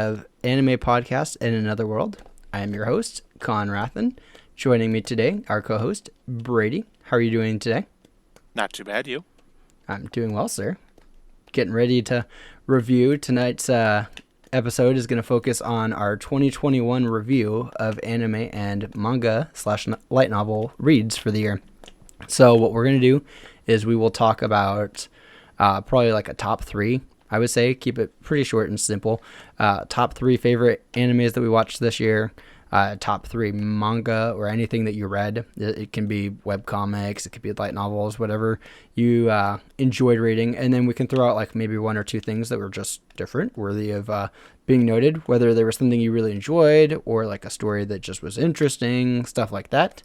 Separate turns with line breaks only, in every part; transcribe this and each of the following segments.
of Anime Podcast in Another World. I am your host, Con Rathen. Joining me today, our co-host, Brady. How are you doing today?
Not too bad, you?
I'm doing well, sir. Getting ready to review. Tonight's episode is going to focus on our 2021 review of anime and manga slash light novel reads for the year. So what we're going to do is we will talk about probably like a top three. I would say keep it pretty short and simple. Top three favorite animes that we watched this year. Top three manga or anything that you read. It can be webcomics, it could be light novels, whatever you enjoyed reading. And then we can throw out like maybe one or two things that were just different, worthy of being noted, whether there was something you really enjoyed or like a story that just was interesting, stuff like that.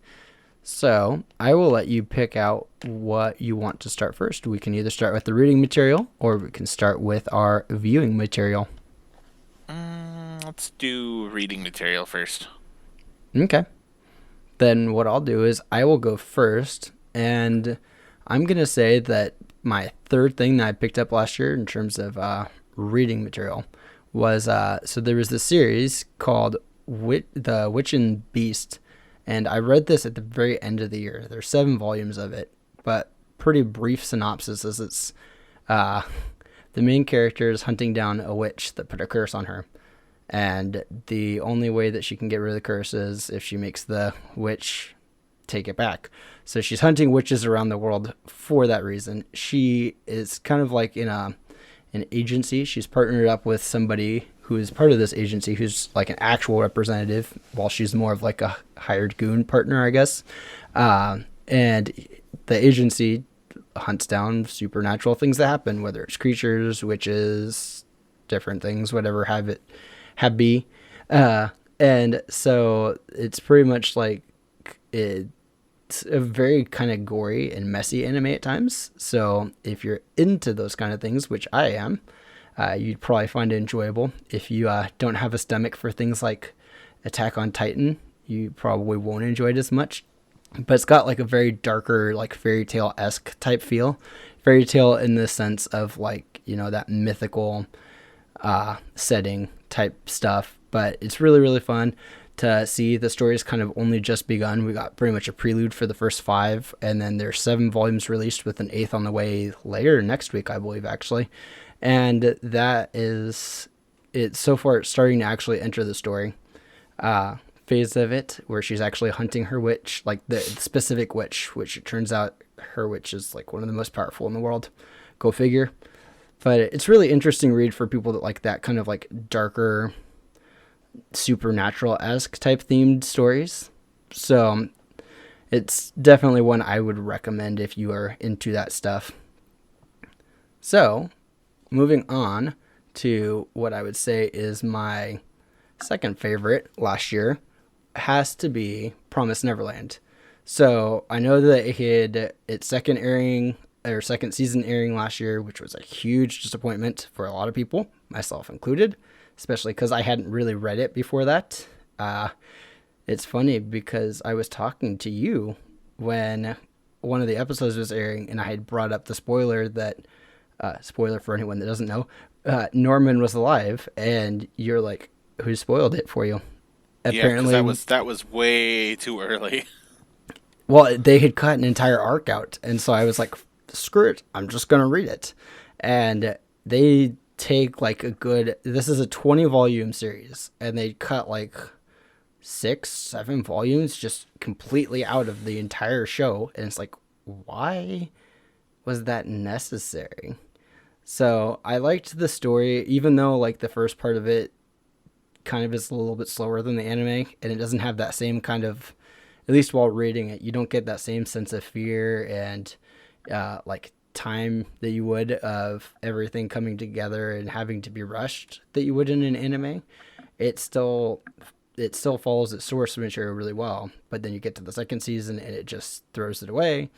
So I will let you pick out what you want to start first. We can either start with the reading material or we can start with our viewing material.
Let's do reading material first.
Okay. Then what I'll do is I will go first, and I'm going to say that my third thing that I picked up last year in terms of reading material was, so there was this series called The Witch and Beast, and I read this at the very end of the year. There's 7 volumes of it, but pretty brief synopsis is it's the main character is hunting down a witch that put a curse on her. And the only way that she can get rid of the curse is if she makes the witch take it back. So she's hunting witches around the world for that reason. She is kind of like in an agency. She's partnered up with somebody who is part of this agency who's like an actual representative, while she's more of like a hired goon partner, I guess. And the agency hunts down supernatural things that happen, whether it's creatures, witches, different things, whatever have be. And so it's pretty much like it's a very kind of gory and messy anime at times. So if you're into those kind of things, which I am, you'd probably find it enjoyable. If you don't have a stomach for things like Attack on Titan, you probably won't enjoy it as much. But it's got like a very darker, like fairy tale-esque type feel. Fairy tale in the sense of like, you know, that mythical setting type stuff. But it's really, really fun to see. The story's kind of only just begun. We got pretty much a prelude for the first 5, and then there's 7 volumes released with an 8th on the way later next week, I believe, actually. And that is it. So far, it's starting to actually enter the story phase of it, where she's actually hunting her witch, like the specific witch, which it turns out her witch is like one of the most powerful in the world. Go figure. But it's really interesting read for people that like that kind of like darker, supernatural-esque type themed stories. So it's definitely one I would recommend if you are into that stuff. So moving on to what I would say is my second favorite last year has to be Promised Neverland. So I know that it had its second season airing last year, which was a huge disappointment for a lot of people, myself included, especially because I hadn't really read it before that. It's funny because I was talking to you when one of the episodes was airing, and I had brought up the spoiler that, spoiler for anyone that doesn't know, Norman was alive, and you're like, who spoiled it for you?
Apparently, yeah, because that was way too early.
Well, they had cut an entire arc out, and so I was like, screw it, I'm just gonna read it. And they take like this is a 20 volume series, and they cut like 6-7 volumes just completely out of the entire show, and it's like, why was that necessary? So I liked the story, even though like the first part of it kind of is a little bit slower than the anime, and it doesn't have that same kind of, at least while reading it, you don't get that same sense of fear and like time that you would of everything coming together and having to be rushed that you would in an anime. It still follows its source material really well, but then you get to the second season and it just throws it away.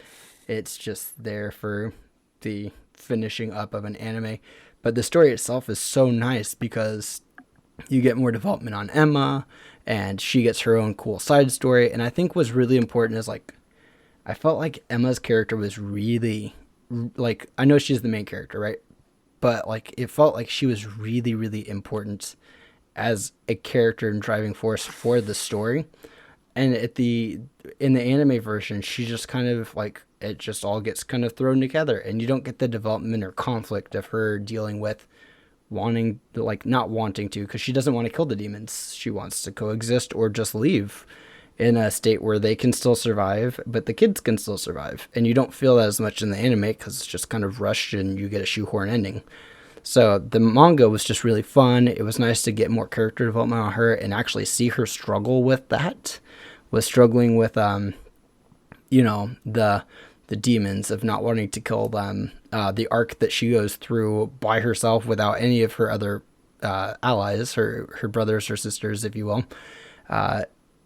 It's just there for the finishing up of an anime. But the story itself is so nice because you get more development on Emma, and she gets her own cool side story. And I think what's really important is like, I felt like Emma's character was really, like, I know she's the main character, right? But like, it felt like she was really, really important as a character and driving force for the story. And in the anime version, she just kind of like, it just all gets kind of thrown together, and you don't get the development or conflict of her dealing with wanting, like, not wanting to, because she doesn't want to kill the demons. She wants to coexist or just leave in a state where they can still survive, but the kids can still survive. And you don't feel that as much in the anime because it's just kind of rushed and you get a shoehorn ending. So the manga was just really fun. It was nice to get more character development on her and actually see her struggle with that. Was struggling with, you know, the demons of not wanting to kill them. The arc that she goes through by herself without any of her other allies, her brothers or sisters, if you will.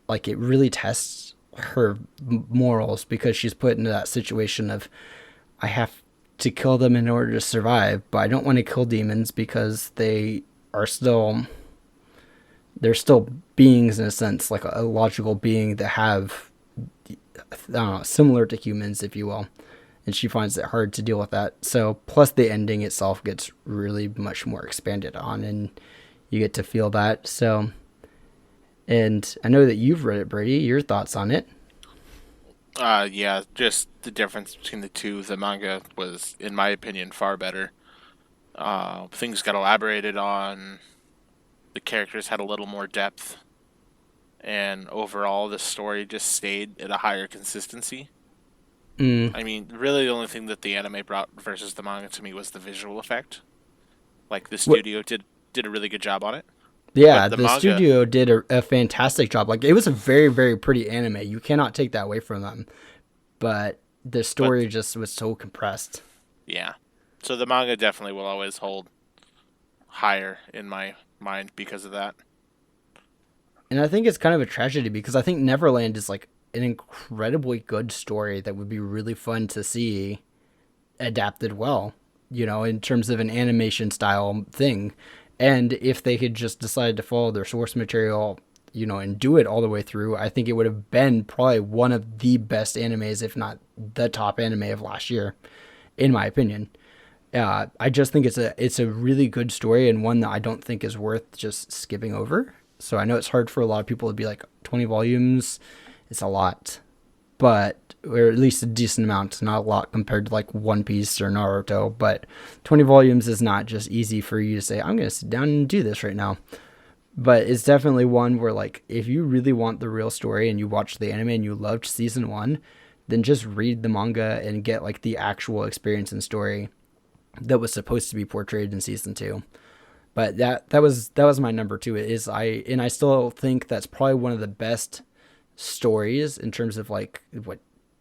Like, it really tests her morals because she's put into that situation of, I have to kill them in order to survive, but I don't want to kill demons because they're still beings in a sense, like a logical being that have, I don't know, similar to humans, if you will. And she finds it hard to deal with that. So, plus the ending itself gets really much more expanded on, and you get to feel that. So, and I know that you've read it, Brady. Your thoughts on it?
Yeah, just the difference between the two. The manga was, in my opinion, far better. Things got elaborated on. The characters had a little more depth. And overall, the story just stayed at a higher consistency. I mean, really the only thing that the anime brought versus the manga to me was the visual effect. Like, the studio did a really good job on it.
Yeah, the studio did a fantastic job. Like, it was a very, very pretty anime. You cannot take that away from them. But the story just was so compressed.
Yeah. So the manga definitely will always hold higher in my mind because of that.
And I think it's kind of a tragedy because I think Neverland is like an incredibly good story that would be really fun to see adapted well, you know, in terms of an animation style thing. And if they had just decided to follow their source material, you know, and do it all the way through, I think it would have been probably one of the best animes, if not the top anime of last year, in my opinion. I just think it's a really good story, and one that I don't think is worth just skipping over. So I know it's hard for a lot of people to be like, 20 volumes, it's a lot, but, or at least a decent amount, not a lot compared to like One Piece or Naruto, but 20 volumes is not just easy for you to say, I'm going to sit down and do this right now. But it's definitely one where, like, if you really want the real story and you watch the anime and you loved season 1, then just read the manga and get like the actual experience and story that was supposed to be portrayed in season 2. But that was my number 2. I still think that's probably one of the best stories in terms of like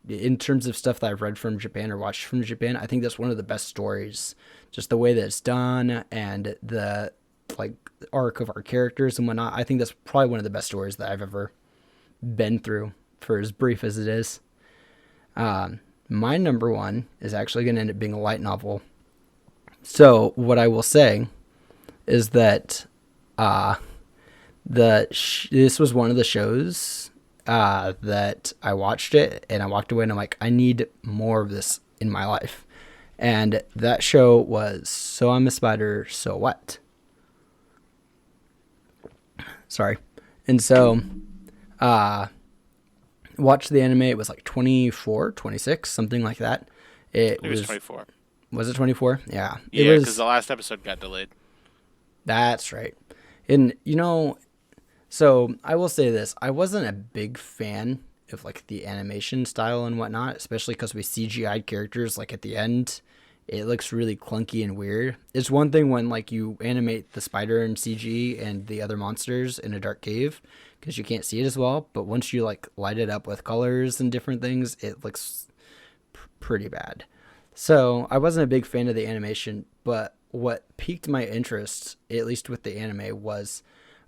in terms of stuff that I've read from Japan or watched from Japan. I think that's one of the best stories. Just the way that it's done and the like arc of our characters and whatnot. I think that's probably one of the best stories that I've ever been through, for as brief as it is. My number 1 is actually going to end up being a light novel. So what I will say is that this was one of the shows that I watched it and I walked away and I'm like, I need more of this in my life. And that show was So I'm a Spider, So What? Sorry. And so watched the anime. It was like 24, 26, something like that.
It was 24.
Was it 24? Yeah.
Yeah, because the last episode got delayed.
That's right. And, you know, so I will say this. I wasn't a big fan of, like, the animation style and whatnot, especially because we CGI'd characters, like, at the end. It looks really clunky and weird. It's one thing when, like, you animate the spider in CG and the other monsters in a dark cave because you can't see it as well. But once you, like, light it up with colors and different things, it looks pretty bad. So I wasn't a big fan of the animation, but what piqued my interest, at least with the anime, was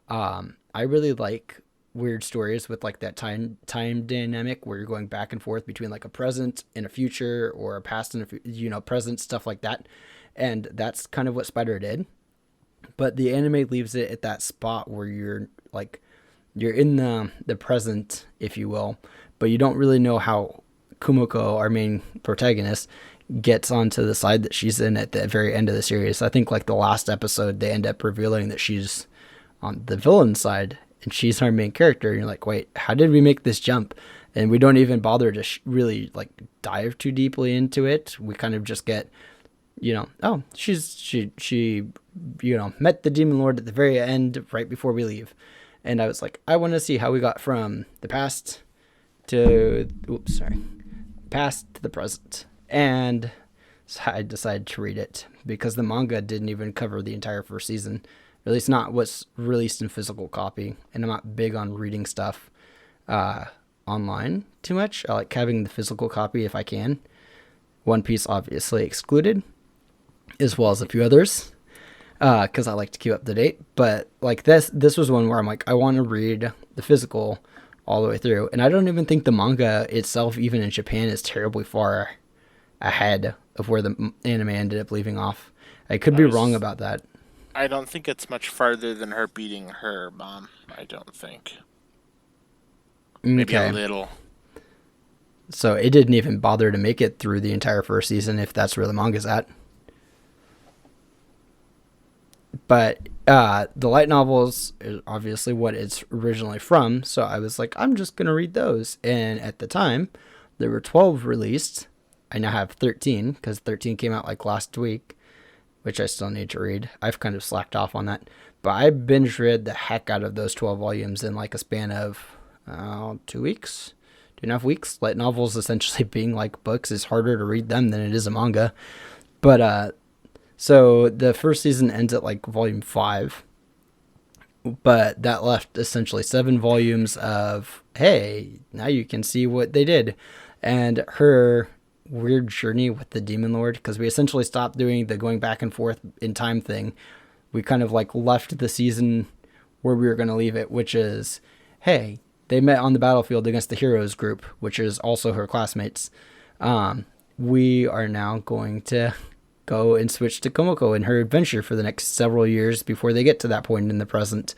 I really like weird stories with like that time dynamic where you're going back and forth between like a present and a future or a past and a present, stuff like that. And that's kind of what Spider did. But the anime leaves it at that spot where you're in the present, if you will, but you don't really know how Kumiko, our main protagonist, gets onto the side that she's in at the very end of the series. I think like the last episode, they end up revealing that she's on the villain side, and she's our main character. And you're like, wait, how did we make this jump? And we don't even bother to really like dive too deeply into it. We kind of just get, oh, she met the demon lord at the very end, right before we leave. And I was like, I want to see how we got from the past to past to the present. And so I decided to read it because the manga didn't even cover the entire first season, at least not what's released in physical copy. And I'm not big on reading stuff online too much. I like having the physical copy if I can. One Piece obviously excluded, as well as a few others, because I like to keep up to date. But like this was one where I'm like, I want to read the physical all the way through. And I don't even think the manga itself, even in Japan, is terribly far ahead of where the anime ended up leaving off. I could be wrong about that.
I don't think it's much farther than her beating her mom. I don't think. Maybe a little.
So it didn't even bother to make it through the entire first season, if that's where the manga's at. But the light novels is obviously what it's originally from, so I was like, I'm just going to read those. And at the time, there were 12 released. I now have 13, because 13 came out like last week, which I still need to read. I've kind of slacked off on that. But I binge read the heck out of those 12 volumes in like a span of 2 weeks. 2.5 weeks. Light novels essentially being like books is harder to read them than it is a manga. But so the first season ends at like volume 5, but that left essentially 7 volumes of, hey, now you can see what they did. And her weird journey with the demon lord, because we essentially stopped doing the going back and forth in time thing. We kind of like left the season where we were going to leave it, which is, hey, they met on the battlefield against the heroes group, which is also her classmates. We are now going to go and switch to Komoko and her adventure for the next several years before they get to that point in the present.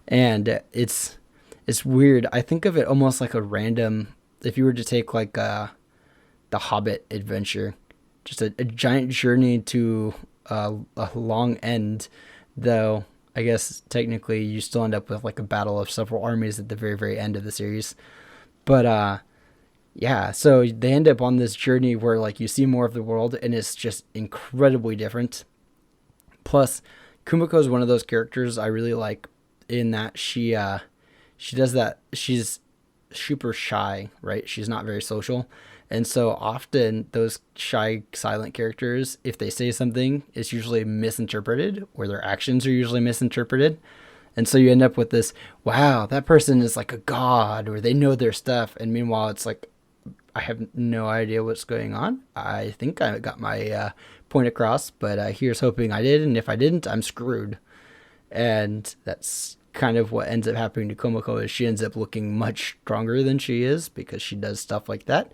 And it's weird. I think of it almost like a random, if you were to take like the Hobbit adventure, just a giant journey to a long end, though I guess technically you still end up with like a battle of several armies at the very, very end of the series. But yeah, so they end up on this journey where like you see more of the world, and it's just incredibly different. Plus, Kumiko is one of those characters I really like in that she does that. She's super shy, right? She's not very social. And so often those shy, silent characters, if they say something, it's usually misinterpreted, or their actions are usually misinterpreted. And so you end up with this, wow, that person is like a god, or they know their stuff. And meanwhile, it's like, I have no idea what's going on. I think I got my point across, but here's hoping I did. And if I didn't, I'm screwed. And that's kind of what ends up happening to Komoko, is she ends up looking much stronger than she is because she does stuff like that,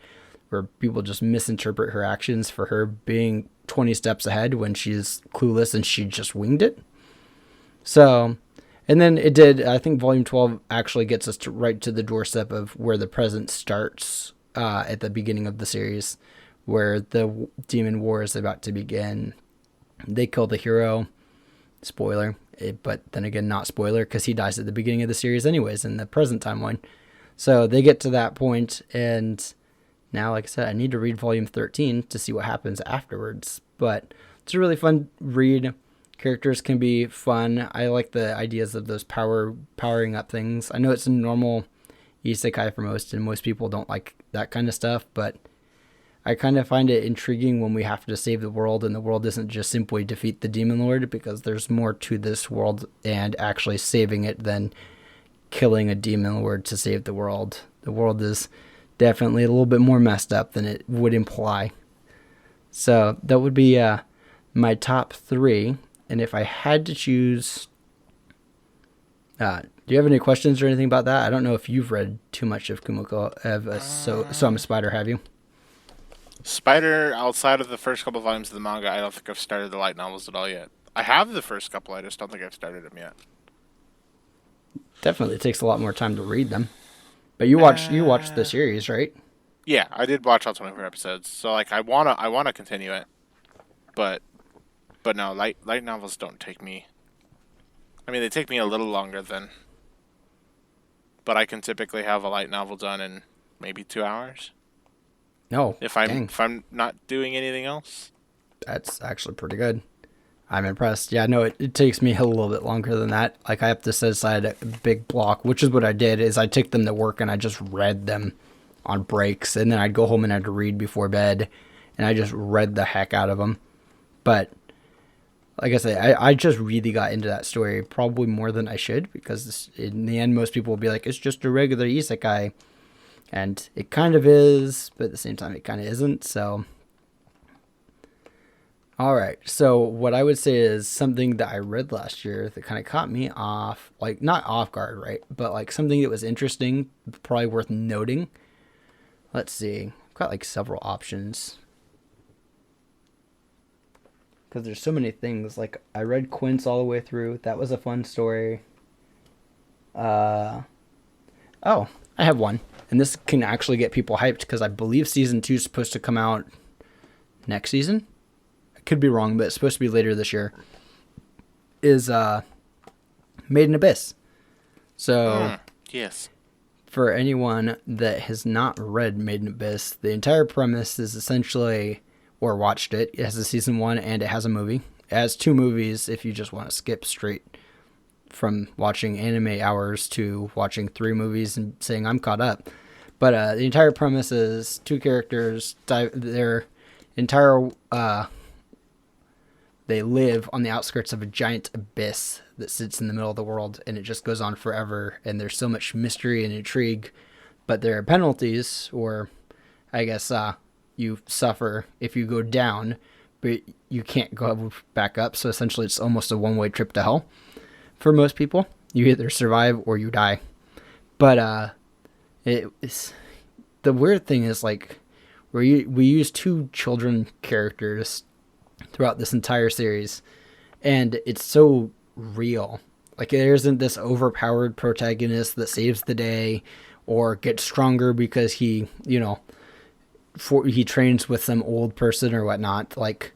where people just misinterpret her actions for her being 20 steps ahead when she's clueless and she just winged it. So, and then it did, I think volume 12 actually gets us right to the doorstep of where the present starts at the beginning of the series, where the demon war is about to begin. They kill the hero. Spoiler, but then again, not spoiler, because he dies at the beginning of the series anyways in the present timeline. So they get to that point, and now, like I said, I need to read volume 13 to see what happens afterwards. But it's a really fun read. Characters can be fun. I like the ideas of those powering up things. I know it's a normal isekai for most, and most people don't like that kind of stuff, but I kind of find it intriguing when we have to save the world, and the world isn't just simply defeat the demon lord, because there's more to this world and actually saving it than killing a demon lord to save the world. The world is definitely a little bit more messed up than it would imply. So that would be my top 3. And if I had to choose, do you have any questions or anything about that? I don't know if you've read too much of Kumiko, so I'm a Spider, have you?
Spider, outside of the first couple volumes of the manga, I don't think I've started the light novels at all yet. I have the first couple, I just don't think I've started them yet.
Definitely takes a lot more time to read them. But you watched the series, right?
Yeah, I did watch all 24 episodes. So like I wanna continue it. But no, light novels don't take me I mean, they take me a little longer than, but I can typically have a light novel done in maybe 2 hours
No,
if I'm
dang,
if I'm not doing anything else.
that's actually pretty good. I'm impressed. Yeah, no, it takes me a little bit longer than that. Like I have to set aside a big block, which is what I did. Is I took them to work and I just read them on breaks, and then I'd go home and I'd read before bed, and I just read the heck out of them. But like I say, I just really got into that story probably more than I should, because in the end, most people will be like, it's just a regular isekai, and it kind of is, but at the same time, it kind of isn't. So all right. So what I would say is something that I read last year that kind of caught me off, like not off guard, right? But like something that was interesting, probably worth noting. Let's see. I've got like several options because there's so many things. Like I read Quince all the way through. That was a fun story. Uh oh, I have one. And this can actually get people hyped because I believe season 2 is supposed to come out next season. I could be wrong, but it's supposed to be later this year. Is Made in Abyss. So,
Yes.
for anyone that has not read Made in Abyss, the entire premise is essentially, or watched it, it has a season 1 and it has a movie. It has 2 movies if you just want to skip straight from watching anime hours to watching 3 movies and saying I'm caught up. But the entire premise is 2 characters, their entire they live on the outskirts of a giant abyss that sits in the middle of the world, and it just goes on forever, and there's so much mystery and intrigue, but there are penalties, or I guess you suffer if you go down, but you can't go back up, so essentially it's almost a one-way trip to hell for most people. You either survive or you die. But it's the weird thing is, like, we use 2 children characters throughout this entire series, and it's so real. Like there isn't this overpowered protagonist that saves the day or gets stronger because he trains with some old person or whatnot. Like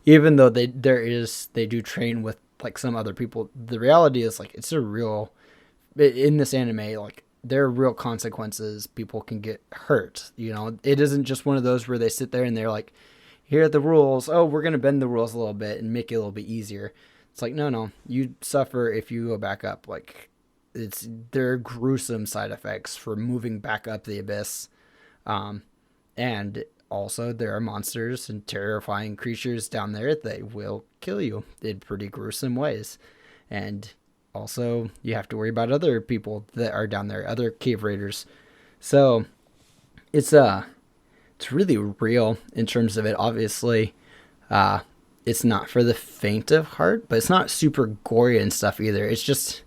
even though they do train with like some other people, the reality is like it's a real, in this anime, like there are real consequences. People can get hurt. It isn't just one of those where they sit there and they're like, here are the rules. Oh, we're going to bend the rules a little bit and make it a little bit easier. It's like, no, you suffer if you go back up. Like there are gruesome side effects for moving back up the abyss. And also there are monsters and terrifying creatures down there that will kill you in pretty gruesome ways. And also you have to worry about other people that are down there, other cave raiders. So it's really real in terms of it. Obviously, it's not for the faint of heart, but it's not super gory and stuff either. It's just,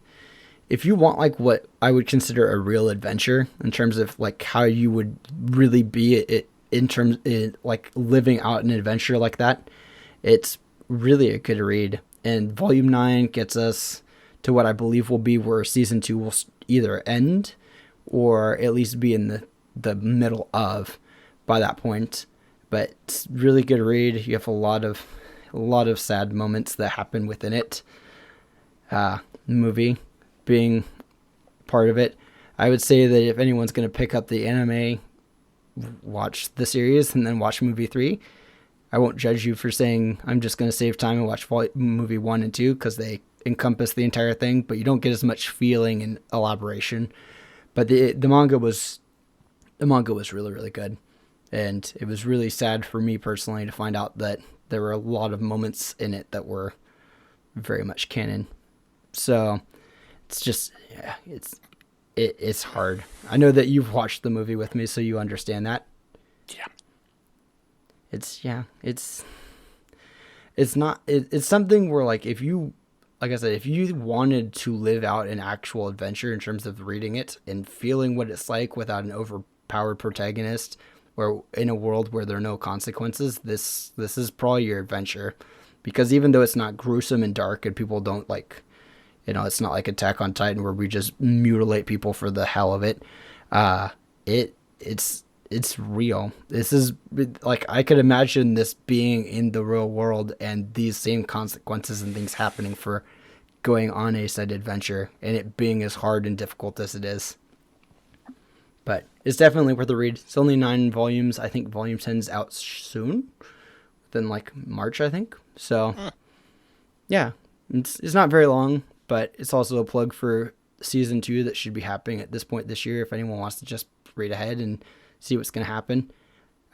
if you want like what I would consider a real adventure in terms of like how you would really be it in terms of like living out an adventure like that, it's really a good read. And Volume 9 gets us to what I believe will be where Season 2 will either end or at least be in the middle of by that point. But it's really good read. You have a lot of sad moments that happen within it. Movie being part of it. I would say that if anyone's going to pick up the anime, watch the series and then watch movie 3. I won't judge you for saying I'm just going to save time and watch movie 1 and 2 because they encompass the entire thing, but you don't get as much feeling and elaboration. But the manga was really, really good. And it was really sad for me personally to find out that there were a lot of moments in it that were very much canon. So it's just, yeah, it's hard. I know that you've watched the movie with me, so you understand that.
Yeah.
It's something where like like I said, if you wanted to live out an actual adventure in terms of reading it and feeling what it's like without an overpowered protagonist, or in a world where there are no consequences, this is probably your adventure. Because even though it's not gruesome and dark and people don't like, it's not like Attack on Titan where we just mutilate people for the hell of it. It's real. This is like, I could imagine this being in the real world and these same consequences and things happening for going on a said adventure and it being as hard and difficult as it is. But it's definitely worth a read. It's only 9 volumes. I think volume 10's out soon, within like March, I think. So, yeah, it's not very long, but it's also a plug for season 2 that should be happening at this point this year. If anyone wants to just read ahead and see what's going to happen,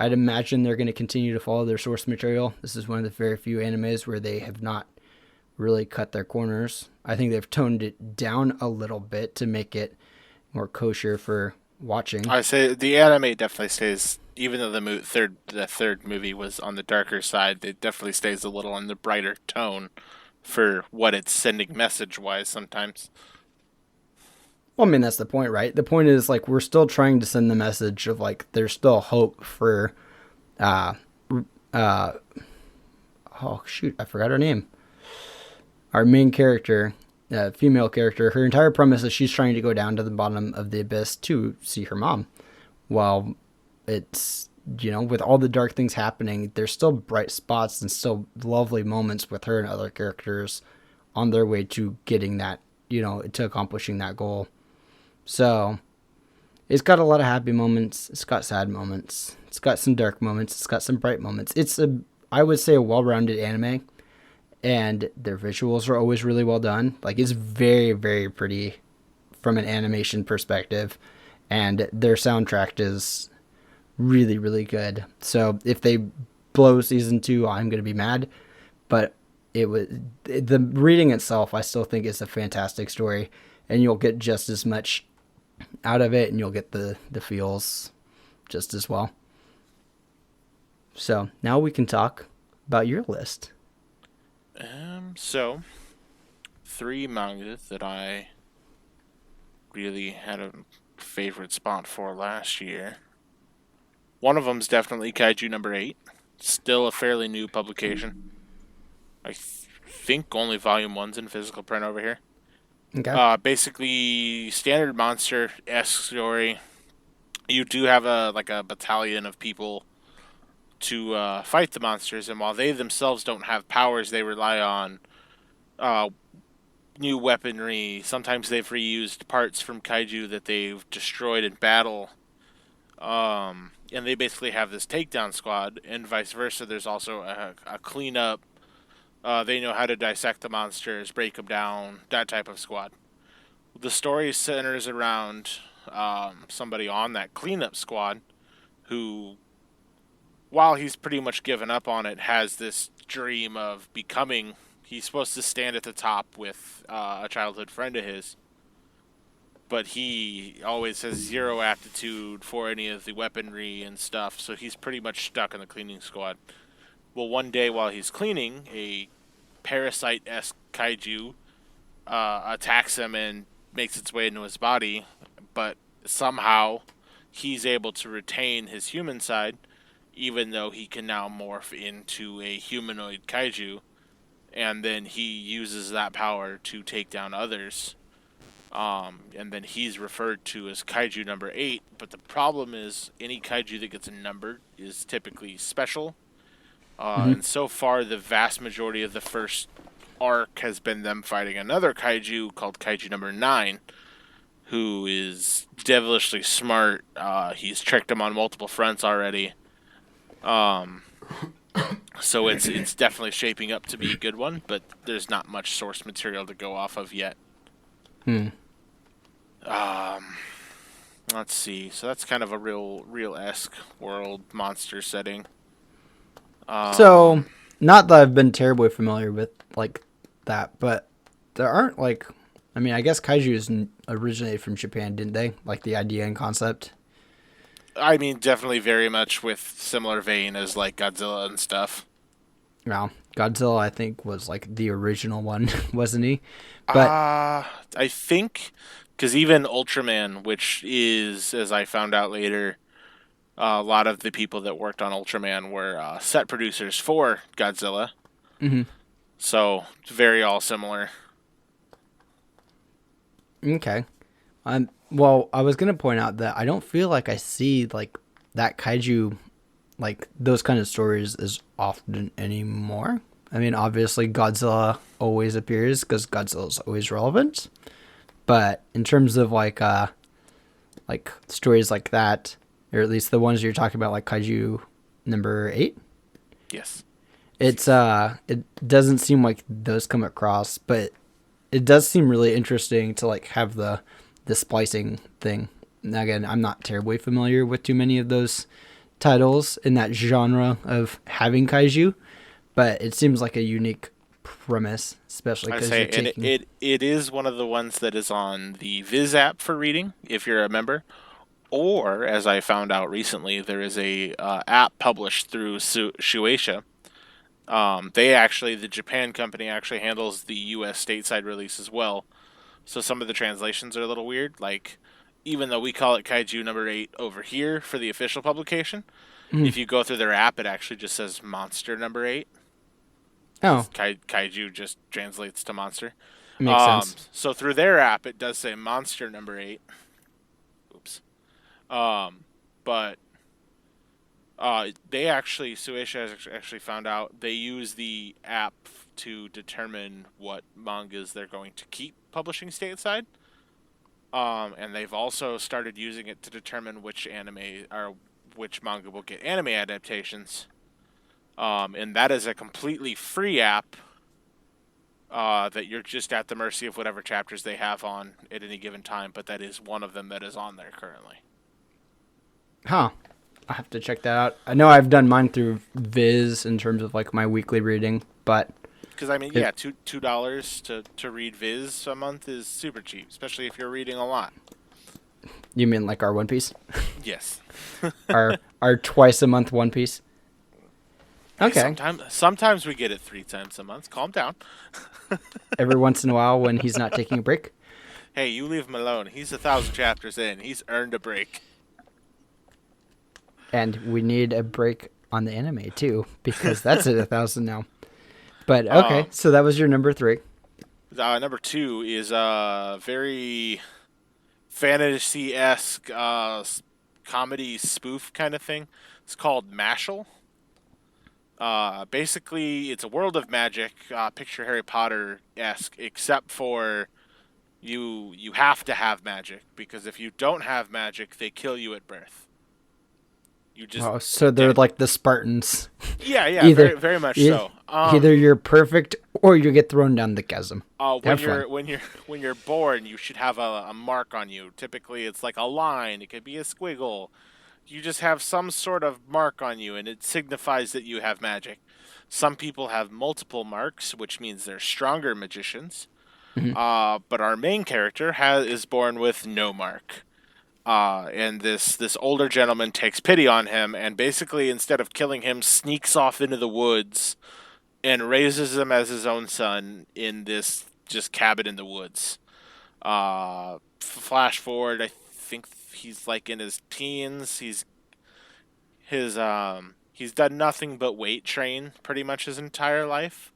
I'd imagine they're going to continue to follow their source material. This is one of the very few animes where they have not really cut their corners. I think they've toned it down a little bit to make it more kosher for watching.
I say the anime definitely stays, even though the third movie was on the darker side, it definitely stays a little on the brighter tone for what it's sending message wise sometimes.
Well, I mean, that's the point, right? The point is, like, we're still trying to send the message of, like, there's still hope for, oh, shoot, I forgot her name. Our main character, female character, her entire premise is she's trying to go down to the bottom of the abyss to see her mom. While it's, with all the dark things happening, there's still bright spots and still lovely moments with her and other characters on their way to getting that, to accomplishing that goal. So, it's got a lot of happy moments. It's got sad moments. It's got some dark moments. It's got some bright moments. It's I would say, a well-rounded anime. And their visuals are always really well done. Like, it's very, very pretty from an animation perspective. And their soundtrack is really, really good. So, if they blow season 2, I'm going to be mad. But the reading itself, I still think is a fantastic story. And you'll get just as much out of it, and you'll get the feels just as well. So now we can talk about your list.
So 3 manga that I really had a favorite spot for last year. One of them's definitely Kaiju number 8. Still a fairly new publication. I think only volume 1's in physical print over here.
Okay.
Basically, standard monster-esque story. You do have a battalion of people to fight the monsters, and while they themselves don't have powers, they rely on new weaponry. Sometimes they've reused parts from kaiju that they've destroyed in battle. And they basically have this takedown squad, and vice versa. There's also a cleanup. They know how to dissect the monsters, break them down, that type of squad. The story centers around somebody on that cleanup squad who, while he's pretty much given up on it, has this dream of becoming... He's supposed to stand at the top with a childhood friend of his, but he always has zero aptitude for any of the weaponry and stuff, so he's pretty much stuck in the cleaning squad. Well, one day while he's cleaning, a parasite-esque kaiju attacks him and makes its way into his body, but somehow he's able to retain his human side, even though he can now morph into a humanoid kaiju, and then he uses that power to take down others. And then he's referred to as Kaiju number 8, but the problem is any kaiju that gets numbered is typically special. And so far, the vast majority of the first arc has been them fighting another kaiju called Kaiju number 9, who is devilishly smart. He's tricked him on multiple fronts already. So it's definitely shaping up to be a good one, but there's not much source material to go off of yet. Let's see. So that's kind of a real-esque world monster setting.
So, not that I've been terribly familiar with like that, but there aren't like, I mean, I guess kaiju originated from Japan, didn't they? Like the idea and concept.
I mean, definitely very much with similar vein as like Godzilla and stuff.
Well, Godzilla, I think, was like the original one, wasn't he? But
I think, because even Ultraman, which is, as I found out later, a lot of the people that worked on Ultraman were set producers for Godzilla. So, it's very all similar.
Okay. Well, I was going to point out that I don't feel like I see like that kaiju, like those kind of stories as often anymore. I mean, obviously Godzilla always appears because Godzilla's always relevant. But in terms of like stories like that, or at least the ones you're talking about, like Kaiju number 8,
Yes.
it doesn't seem like those come across, but it does seem really interesting to like have the splicing thing. And again, I'm not terribly familiar with too many of those titles in that genre of having kaiju, but it seems like a unique premise, especially
I
because
say,
you're
and
taking.
it is one of the ones that is on the Viz app for reading, if you're a member. Or, as I found out recently, there is a app published through Shueisha. They actually, the Japan company actually handles the U.S. stateside release as well. So some of the translations are a little weird. Like, even though we call it Kaiju number 8 over here for the official publication,
Mm,
if you go through their app, it actually just says Monster number 8.
oh,
Because Kaiju just translates to monster.
makes sense.
So through their app, it does say Monster number 8. Oops. Um, but they actually, Suecia has actually found out they use the app to determine what mangas they're going to keep publishing stateside. And they've also started using it to determine which anime or which manga will get anime adaptations. And that is a completely free app that you're just at the mercy of whatever chapters they have on at any given time. But that is one of them that is on there currently.
Huh. I have to check that out. I know I've done mine through Viz in terms of like my weekly reading, but
Because I mean,
it,
yeah, $2 to read Viz a month is super cheap, especially if you're reading a lot.
you mean like our One Piece,
Yes.
our twice a month One Piece? Okay.
Sometimes we get it 3 times a month. Calm down.
Every once in a while when he's not taking a break.
Hey, you leave him alone. He's 1,000 chapters in. He's earned a break.
And we need a break on the anime too, because that's at 1,000 now. But okay,
Um,
so that was your number 3.
Number 2 is a very fantasy-esque comedy spoof kind of thing. It's called Mashal. Basically, it's a world of magic. Picture Harry Potter-esque, except for you have to have magic, because if you don't have magic, they kill you at birth. You just
Oh, so they're
dead.
like the Spartans.
Yeah,
Either,
very very much
e-
so.
either you're perfect or you get thrown down the chasm.
When
Have
you're
fun.
when you're born, you should have a mark on you. Typically, it's like a line. It could be a squiggle. You just have some sort of mark on you, and it signifies that you have magic. Some people have multiple marks, which means they're stronger magicians.
Mhm.
But our main character is born with no mark. And this older gentleman takes pity on him, and basically, instead of killing him, sneaks off into the woods and raises him as his own son in this just cabin in the woods. Flash forward, I think he's like in his teens. He's done nothing but weight train pretty much his entire life.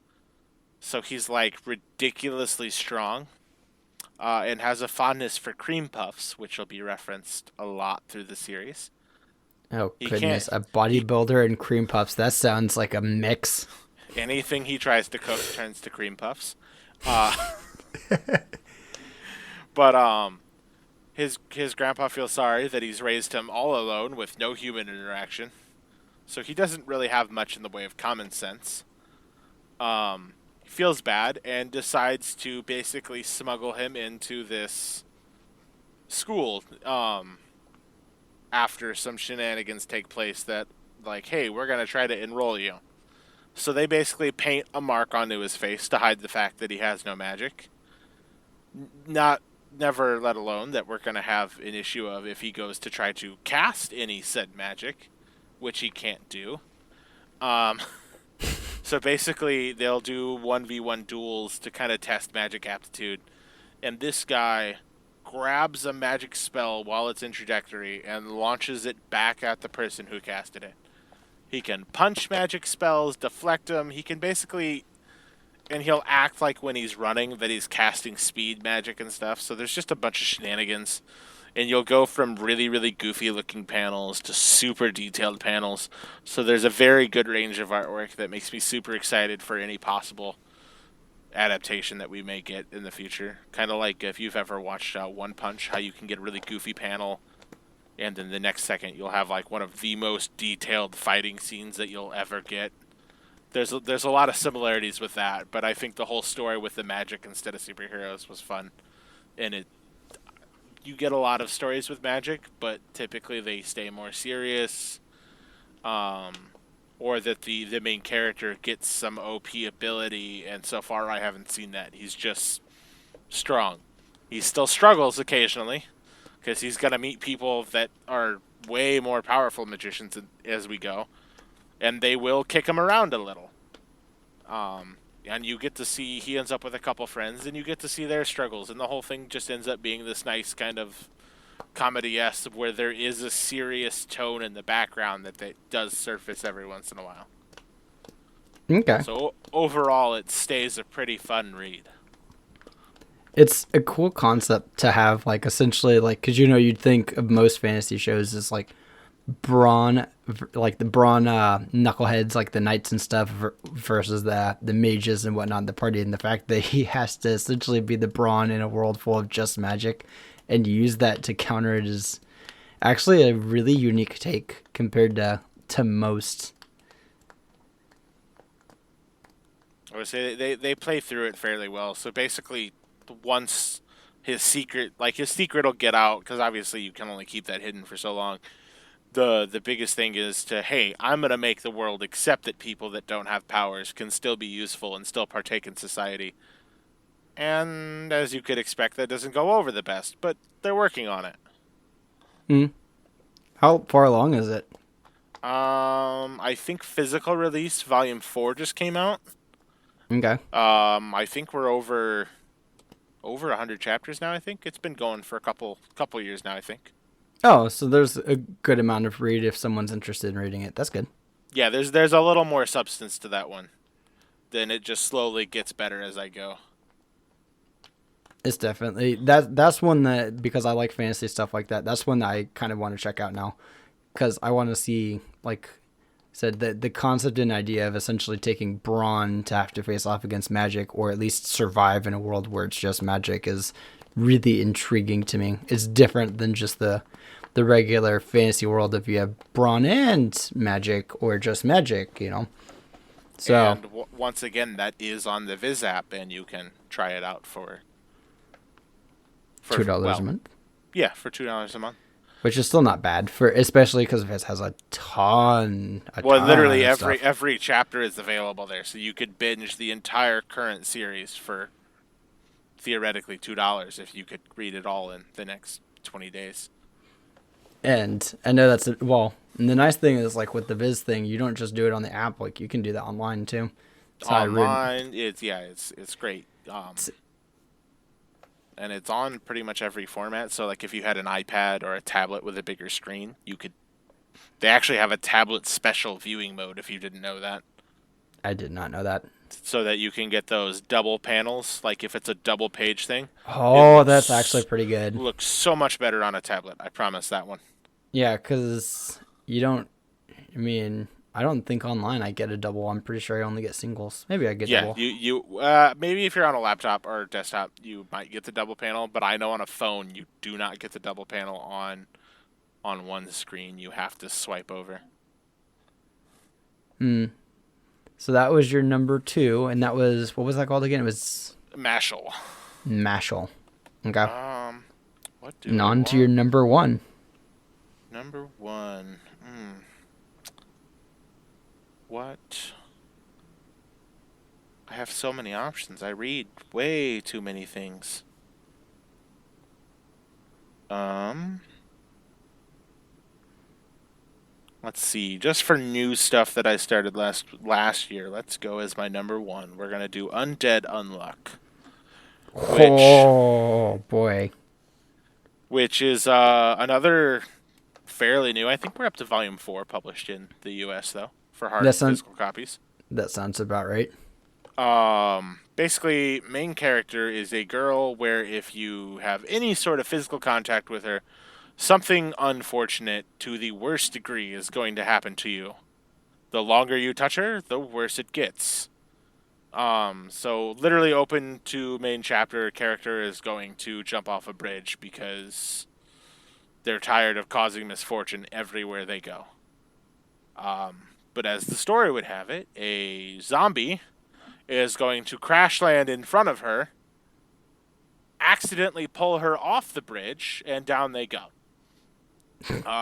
So he's like ridiculously strong. And has a fondness for cream puffs, which will be referenced a lot through the series.
Oh
He can't
goodness, a
he
bodybuilder and cream puffs. That sounds like a mix.
anything he tries to cook turns to cream puffs. Uh, but his grandpa feels sorry that he's raised him all alone with no human interaction, so he doesn't really have much in the way of common sense. He feels bad and decides to basically smuggle him into this school. After some shenanigans take place that, like, hey, we're gonna try to enroll you. So they basically paint a mark onto his face to hide the fact that he has no magic. Not never let alone that we're gonna have an issue of if he goes to try to cast any said magic, which he can't do. Um, so basically, they'll do 1v1 duels to kind of test magic aptitude. And this guy grabs a magic spell while it's in trajectory and launches it back at the person who casted it. He can punch magic spells, deflect them. He can basically, and he'll act like when he's running that he's casting speed magic and stuff. So there's just a bunch of shenanigans. and you'll go from really, really goofy looking panels to super detailed panels. So there's a very good range of artwork that makes me super excited for any possible adaptation that we may get in the future. Kind of like if you've ever watched One Punch, how you can get a really goofy panel, and then the next second you'll have like one of the most detailed fighting scenes that you'll ever get. There's a lot of similarities with that, but I think the whole story with the magic instead of superheroes was fun, and it you get a lot of stories with magic, but typically they stay more serious, um, or that the main character gets some OP ability, and so far I haven't seen that. He's just strong. He still struggles occasionally, because he's going to meet people that are way more powerful magicians as we go, and they will kick him around a little. And you get to see he ends up with a couple friends, and you get to see their struggles, and the whole thing just ends up being this nice kind of comedy-esque where there is a serious tone in the background that does surface every once in a while.
Okay.
So overall, it stays a pretty fun read.
It's a cool concept to have, like, essentially, like, because, you know, you'd think of most fantasy shows as, like, brawn, like the brawn knuckleheads, like the knights and stuff, versus the mages and whatnot, the party, and the fact that he has to essentially be the brawn in a world full of just magic and use that to counter it is actually a really unique take compared to most.
I would say they play through it fairly well. So basically, once his secret will get out, because obviously you can only keep that hidden for so long. The biggest thing is to, hey, I'm going to make the world accept that people that don't have powers can still be useful and still partake in society. And as you could expect, that doesn't go over the best, but they're working on it.
Hmm. How far along is it?
I think physical release volume 4 just came out.
Okay.
I think we're over 100 chapters now. I think it's been going for a couple years now, I think.
Oh, so there's a good amount of read if someone's interested in reading it. That's good.
Yeah, there's a little more substance to that one. Then it just slowly gets better as I go.
It's definitely that's one that, because I like fantasy stuff like that, that's one that I kind of want to check out now, because I want to see, like I said, the concept and idea of essentially taking brawn to have to face off against magic, or at least survive in a world where it's just magic, is really intriguing to me. It's different than just the regular fantasy world if you have brawn and magic, or just magic, you know. So,
and once again, that is on the Viz app, and you can try it out for
$2 a month.
Yeah, for $2 a month,
which is still not bad, for especially because Viz has a ton.
Literally
of stuff.
every chapter is available there, so you could binge the entire current series for theoretically $2 if you could read it all in the next 20 days.
And I know and the nice thing is, like, with the Viz thing, you don't just do it on the app. Like, you can do that online too.
Online, it's great. And it's on pretty much every format. So, like, if you had an iPad or a tablet with a bigger screen, they actually have a tablet special viewing mode, if you didn't know that.
I did not know that.
So that you can get those double panels, like if it's a double page thing.
Oh, that's actually pretty good.
Looks so much better on a tablet. I promise that one.
Yeah, because I don't think online I get a double. I'm pretty sure I only get singles. Maybe I get double.
Yeah, maybe if you're on a laptop or desktop, you might get the double panel, but I know on a phone you do not get the double panel on one screen. You have to swipe over.
So that was your number 2, and that was, what was that called again? It was
Mashal.
Okay.
What do
on to your number 1.
Number 1. What? I have so many options. I read way too many things. Let's see. Just for new stuff that I started last year, let's go as my number 1. We're gonna do Undead Unluck.
Oh boy.
Which is another fairly new. I think we're up to volume 4 published in the U.S. though, for hard physical copies.
That sounds about right.
Basically, main character is a girl where if you have any sort of physical contact with her, something unfortunate to the worst degree is going to happen to you. The longer you touch her, the worse it gets. So literally open to main chapter, character is going to jump off a bridge because they're tired of causing misfortune everywhere they go. But as the story would have it, a zombie is going to crash land in front of her, accidentally pull her off the bridge, and down they go.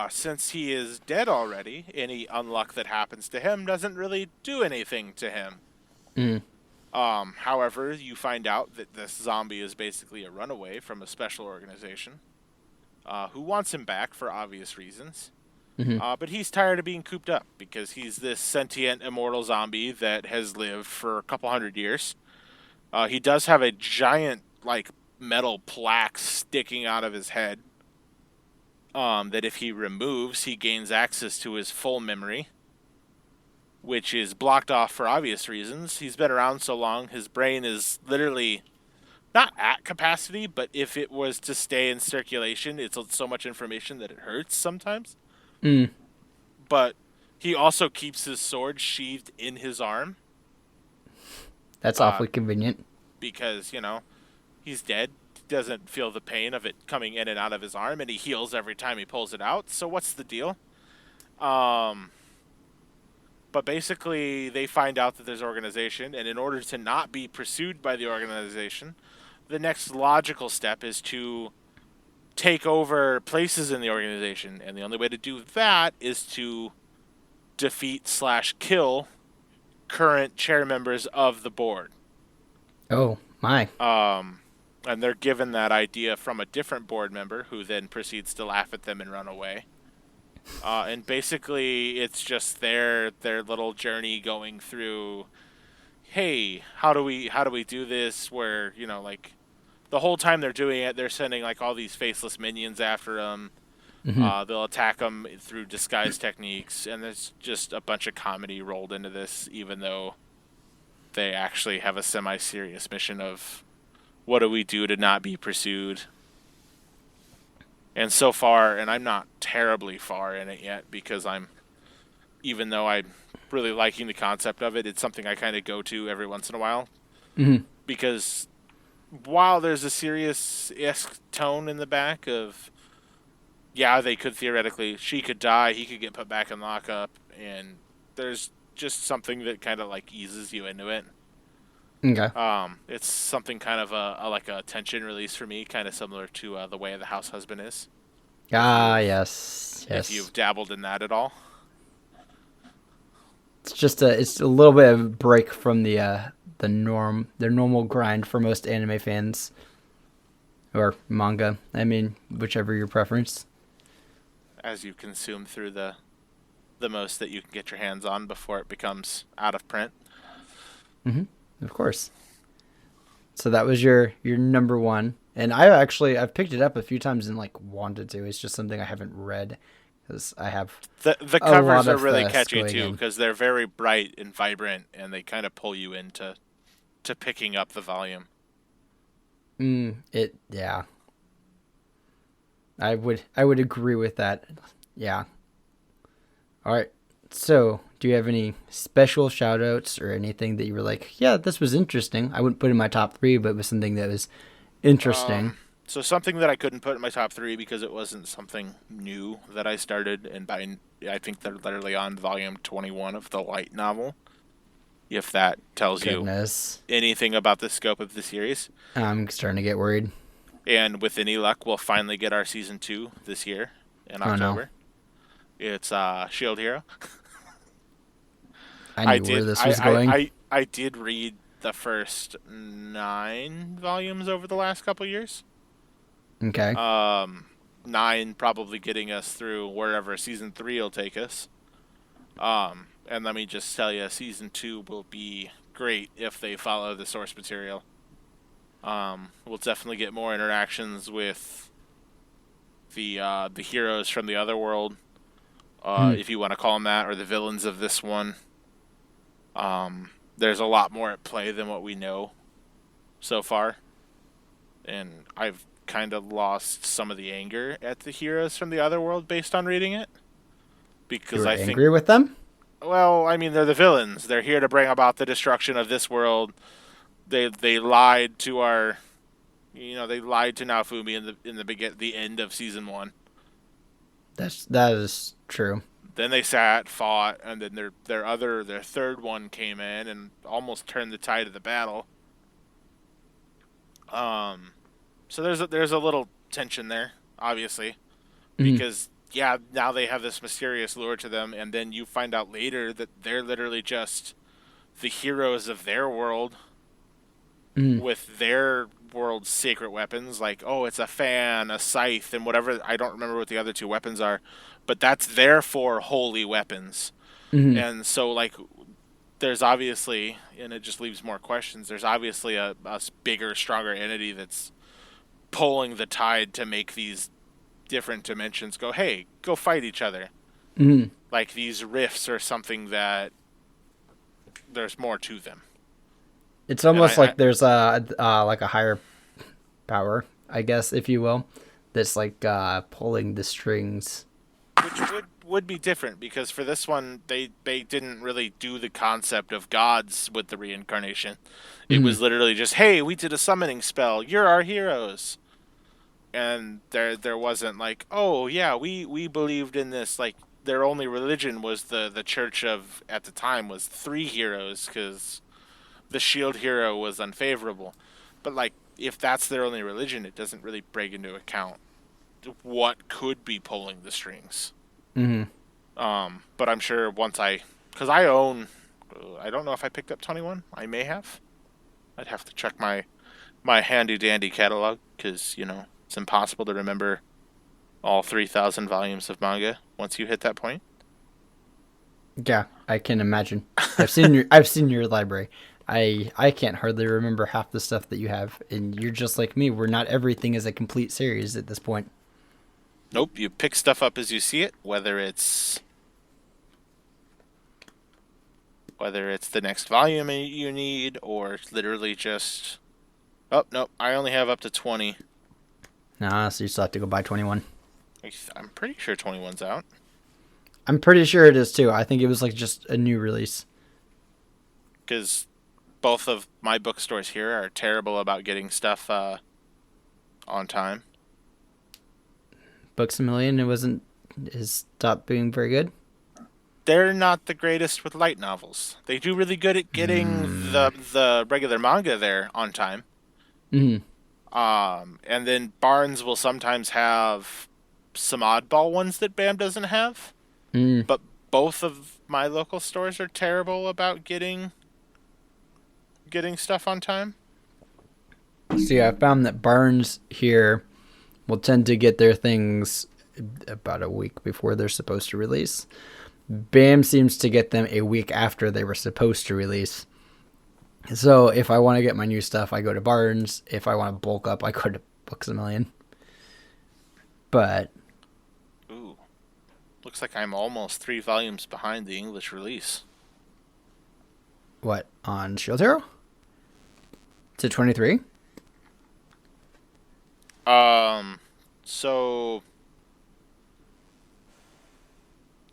Since he is dead already, any unluck that happens to him doesn't really do anything to him.
Mm.
However, you find out that this zombie is basically a runaway from a special organization who wants him back for obvious reasons.
Mm-hmm.
But he's tired of being cooped up because he's this sentient, immortal zombie that has lived for a couple hundred years. He does have a giant, like, metal plaque sticking out of his head that if he removes, he gains access to his full memory, which is blocked off for obvious reasons. He's been around so long, his brain is literally not at capacity, but if it was to stay in circulation, it's so much information that it hurts sometimes.
Mm.
But he also keeps his sword sheathed in his arm.
That's awfully convenient.
Because, he's dead. He doesn't feel the pain of it coming in and out of his arm, and he heals every time he pulls it out. So what's the deal? But basically, they find out that there's an organization, and in order to not be pursued by the organization, the next logical step is to take over places in the organization. And the only way to do that is to defeat/kill current chair members of the board.
Oh, my.
And they're given that idea from a different board member who then proceeds to laugh at them and run away. And basically, it's just their little journey going through. Hey, how do we do this? Where like the whole time they're doing it, they're sending like all these faceless minions after them.
Mm-hmm.
They'll attack them through disguise techniques, and there's just a bunch of comedy rolled into this, even though they actually have a semi-serious mission of what do we do to not be pursued. And so far, and I'm not terribly far in it yet because even though I'm really liking the concept of it, it's something I kind of go to every once in a while.
Mm-hmm.
Because while there's a serious-esque tone in the back of, yeah, they could theoretically, she could die, he could get put back in lockup, and there's just something that kind of like eases you into it.
Okay.
It's something kind of like a tension release for me, kind of similar to The Way of the House Husband is.
Yes.
If you've dabbled in that at all.
It's a little bit of a break from their normal grind for most anime fans. Or manga. I mean, whichever your preference.
As you consume through the most that you can get your hands on before it becomes out of print.
Mm-hmm. Of course. So that was your number one, and I've picked it up a few times and like wanted to. It's just something I haven't read because I have
the covers are really catchy too because they're very bright and vibrant, and they kind of pull you into picking up the volume.
Yeah. I would agree with that. Yeah. All right. So, do you have any special shout-outs or anything that you were like, yeah, this was interesting? I wouldn't put in my top 3, but it was something that was interesting.
So something that I couldn't put in my top 3 because it wasn't something new that I started, and I think they're literally on volume 21 of the light novel, if that tells you anything about the scope of the series.
I'm starting to get worried.
And with any luck, we'll finally get our season 2 this year in October. No. It's Shield Hero.
I knew where this was going.
I did read the first 9 volumes over the last couple years.
Okay.
9 probably getting us through wherever season 3 will take us. And let me just tell you, season 2 will be great if they follow the source material. We'll definitely get more interactions with the heroes from the other world, if you want to call them that, or the villains of this one. There's a lot more at play than what we know so far, and I've kind of lost some of the anger at the heroes from the other world based on reading it.
You
Because
were
I think,
angry with them?
well, I mean, they're the villains. They're here to bring about the destruction of this world. They lied to our, they lied to Naofumi the end of season 1.
That is true.
Then they sat, fought, and then their third one came in and almost turned the tide of the battle. Um, so there's a little tension there, obviously,
Mm-hmm.
because yeah, now they have this mysterious lure to them, and then you find out later that they're literally just the heroes of their world
Mm-hmm.
with their world's secret weapons. Like, oh, it's a fan, a scythe, and whatever. I don't remember what the other two weapons are, but that's their four holy weapons.
Mm-hmm.
And so, like, there's obviously, and it just leaves more questions. There's obviously a bigger, stronger entity that's pulling the tide to make these different dimensions go, hey, go fight each other.
Mm-hmm.
Like these rifts are something that there's more to them.
It's
And
almost like there's a higher power, I guess, if you will, that's like pulling the strings.
which would be different because for this one they didn't really do the concept of gods with the reincarnation. It
Mm-hmm.
was literally just, hey, we did a summoning spell. You're our heroes. And there wasn't like, oh yeah, we believed in this. Like their only religion was the church of at the time was 3 heroes because the shield hero was unfavorable. But like if that's their only religion, it doesn't really break into account what could be pulling the strings.
Mm-hmm.
But I'm sure because I own, I don't know if I picked up 21. I may have. I'd have to check my handy dandy catalog because it's impossible to remember all 3,000 volumes of manga once you hit that point.
Yeah, I can imagine. I've seen your library. I can't hardly remember half the stuff that you have, and you're just like me. Where not everything is a complete series at this point.
Nope, you pick stuff up as you see it, whether it's the next volume you need or literally just, oh nope, I only have up to 20.
Nah, so you still have to go buy 21.
I'm pretty sure 21's out.
I'm pretty sure it is too. I think it was like just a new release.
Because both of my bookstores here are terrible about getting stuff on time.
Books a Million, it wasn't. It stopped being very good.
They're not the greatest with light novels. They do really good at getting the regular manga there on time.
Mm-hmm.
And then Barnes will sometimes have some oddball ones that BAM doesn't have.
Mm.
But both of my local stores are terrible about getting stuff on time.
So yeah, I found that Barnes here will tend to get their things about a week before they're supposed to release. BAM seems to get them a week after they were supposed to release. So if I want to get my new stuff, I go to Barnes. If I want to bulk up, I go to Books a Million. But
Ooh. Looks like I'm almost 3 volumes behind the English release.
what, on Shield Hero? To 23?
So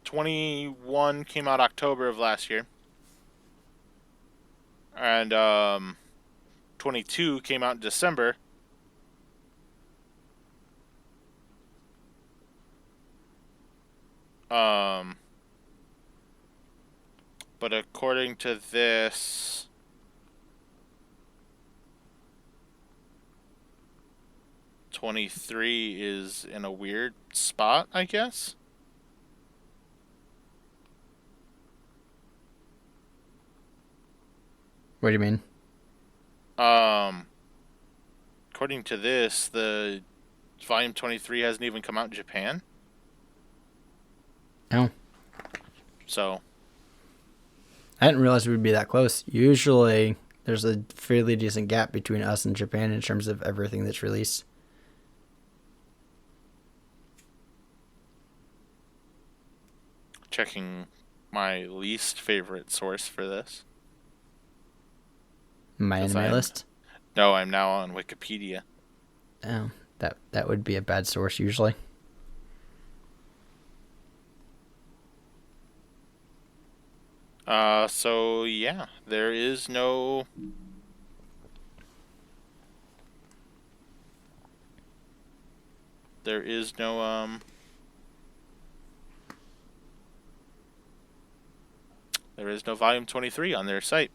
21 came out October of last year. And 22 came out in December. Um but according to this, 23 is in a weird spot, I guess.
What do you mean?
Um According to this, the volume 23 hasn't even come out in Japan.
Oh.
So,
I didn't realize we would be that close. Usually, there's a fairly decent gap between us and Japan in terms of everything that's released.
checking my least favorite source for this.
My anime list.
No, I'm now on Wikipedia.
Oh, That would be a bad source usually.
So yeah, there is no there is no volume 23 on their site.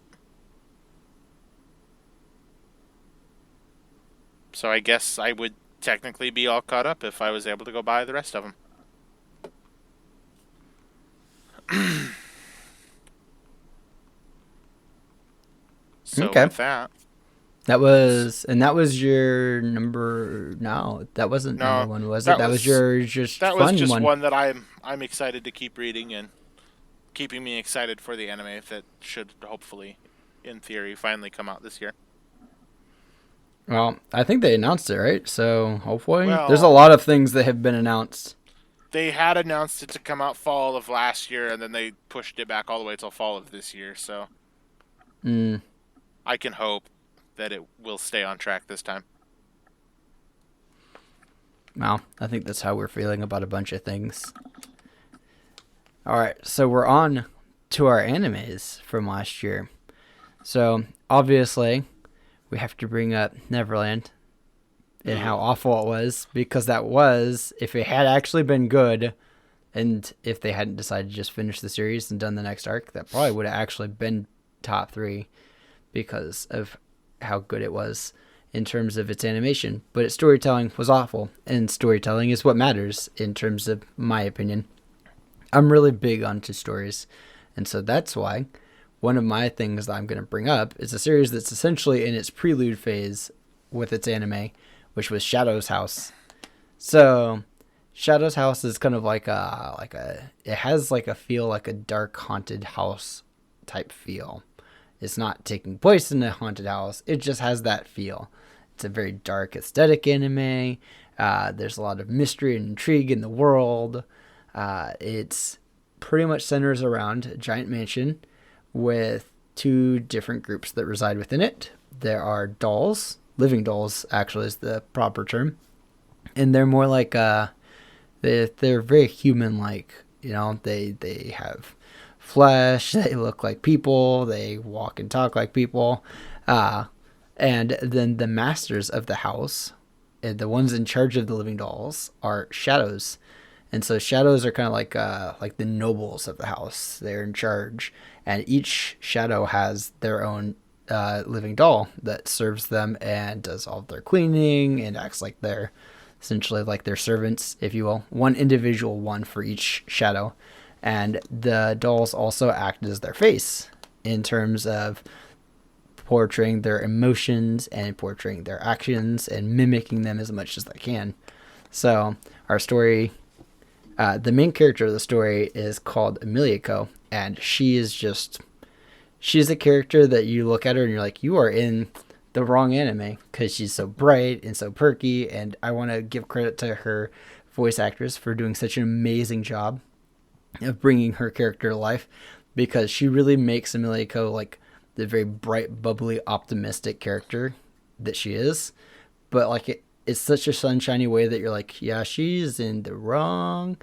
So I guess I would technically be all caught up if I was able to go buy the rest of them. So
Okay.
with that,
That was your number. No, that wasn't number
no,
one, was it? That was your just
that was
fun
just
one.
one that I'm excited to keep reading and keeping me excited for the anime that should hopefully, in theory, finally come out this year.
Well, I think they announced it, right? So hopefully, there's a
Well,
lot of things that have been announced.
they had announced it to come out fall of last year, and then they pushed it back all the way till fall of this year. So
Mm,
I can hope that it will stay on track this time.
well, I think that's how we're feeling about a bunch of things. All right, so we're on to our animes from last year. So obviously, we have to bring up Neverland and how awful it was, because that was, if it had actually been good, and if they hadn't decided to just finish the series and done the next arc, that probably would have actually been top 3 because of how good it was in terms of its animation. But its storytelling was awful, and storytelling is what matters in terms of my opinion. I'm really big onto stories, and so that's why one of my things that I'm going to bring up is a series that's essentially in its prelude phase with its anime, which was Shadow's House. So Shadow's House is kind of like a it has like a feel like a dark haunted house type feel. It's not taking place in a haunted house. It just has that feel. It's a very dark aesthetic anime. There's a lot of mystery and intrigue in the world. It's pretty much centers around a giant mansion with 2 different groups that reside within it. There are dolls, living dolls actually is the proper term, and they're more like they're very human like. They have flesh, they look like people, they walk and talk like people, and then the masters of the house, the ones in charge of the living dolls, are shadows. And so shadows are kind of like the nobles of the house. They're in charge, and each shadow has their own living doll that serves them and does all of their cleaning and acts like they're essentially like their servants, if you will. One individual one for each shadow, and the dolls also act as their face in terms of portraying their emotions and portraying their actions and mimicking them as much as they can. So our story. The main character of the story is called Emilico, and she's a character that you look at her and you're like, you are in the wrong anime, because she's so bright and so perky, and I want to give credit to her voice actress for doing such an amazing job of bringing her character to life, because she really makes Emilico like the very bright, bubbly, optimistic character that she is, but like it's such a sunshiny way that you're like, yeah, she's in the wrong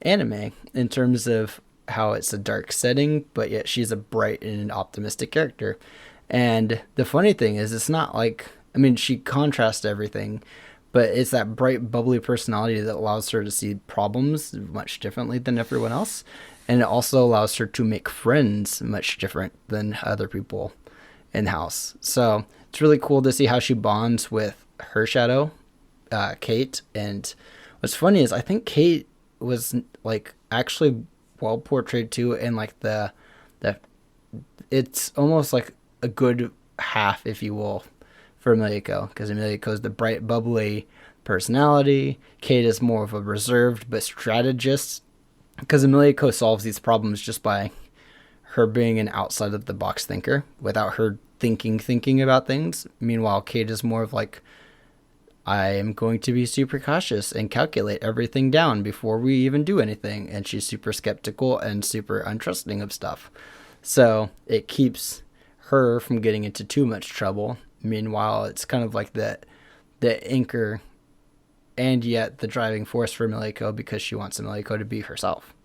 anime in terms of how it's a dark setting, but yet she's a bright and an optimistic character. And the funny thing is, it's not like, I mean, she contrasts everything, but it's that bright, bubbly personality that allows her to see problems much differently than everyone else. And it also allows her to make friends much different than other people in the house. So it's really cool to see how she bonds with her shadow, Kate. And what's funny is I think Kate was like actually well portrayed too, and like the it's almost like a good half, if you will, for Emilico, because Emilico is the bright, bubbly personality. Kate is more of a reserved but strategist, because Emilico solves these problems just by her being an outside of the box thinker without her thinking about things. Meanwhile, Kate is more of like, I am going to be super cautious and calculate everything down before we even do anything. And she's super skeptical and super untrusting of stuff. So it keeps her from getting into too much trouble. Meanwhile, it's kind of like the anchor and yet the driving force for Mileko because she wants Mileko to be herself.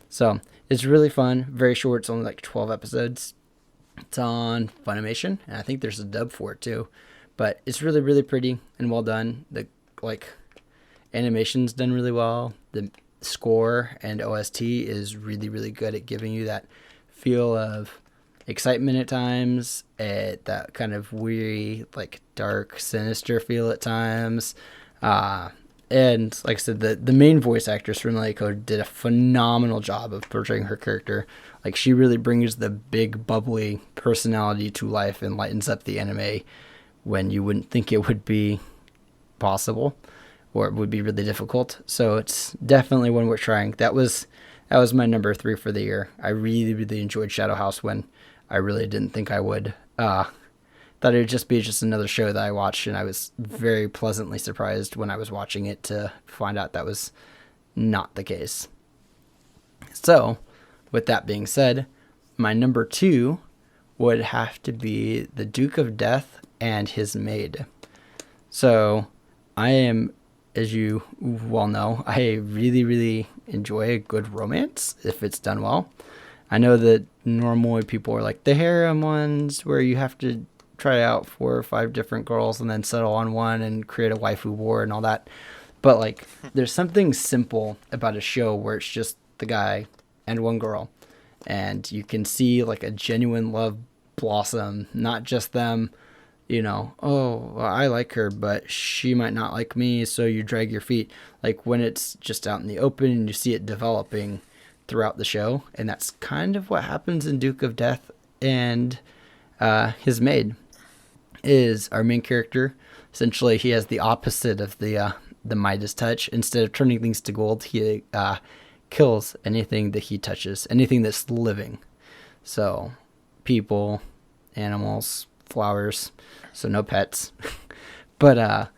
So it's really fun, very short. It's only like 12 episodes. It's on Funimation, and I think there's a dub for it too. But it's really, really pretty and well done. The animation's done really well. The score and OST is really, really good at giving you that feel of excitement at times, at that kind of weary, like dark, sinister feel at times. And like I said, the main voice actress from Mileko did a phenomenal job of portraying her character. Like, she really brings the big, bubbly personality to life and lightens up the anime when you wouldn't think it would be possible, or it would be really difficult. So it's definitely one worth trying. That was my number 3 for the year. I really, really enjoyed Shadow House when I really didn't think I would. Thought it would just be another show that I watched, and I was very pleasantly surprised when I was watching it to find out that was not the case. So, with that being said, my number 2 would have to be The Duke of Death and His Maid. So, I am, as you well know, I really, really enjoy a good romance if it's done well. I know that normally people are like the harem ones where you have to try out 4 or 5 different girls and then settle on one and create a waifu war and all that. But like, there's something simple about a show where it's just the guy and one girl, and you can see like a genuine love blossom, not just them, oh, well, I like her, but she might not like me, so you drag your feet. Like, when it's just out in the open and you see it developing throughout the show, and that's kind of what happens in Duke of Death and His Maid. Is our main character. Essentially, he has the opposite of the Midas touch. Instead of turning things to gold, he kills anything that he touches, anything that's living. So, people, animals, flowers, so no pets. But,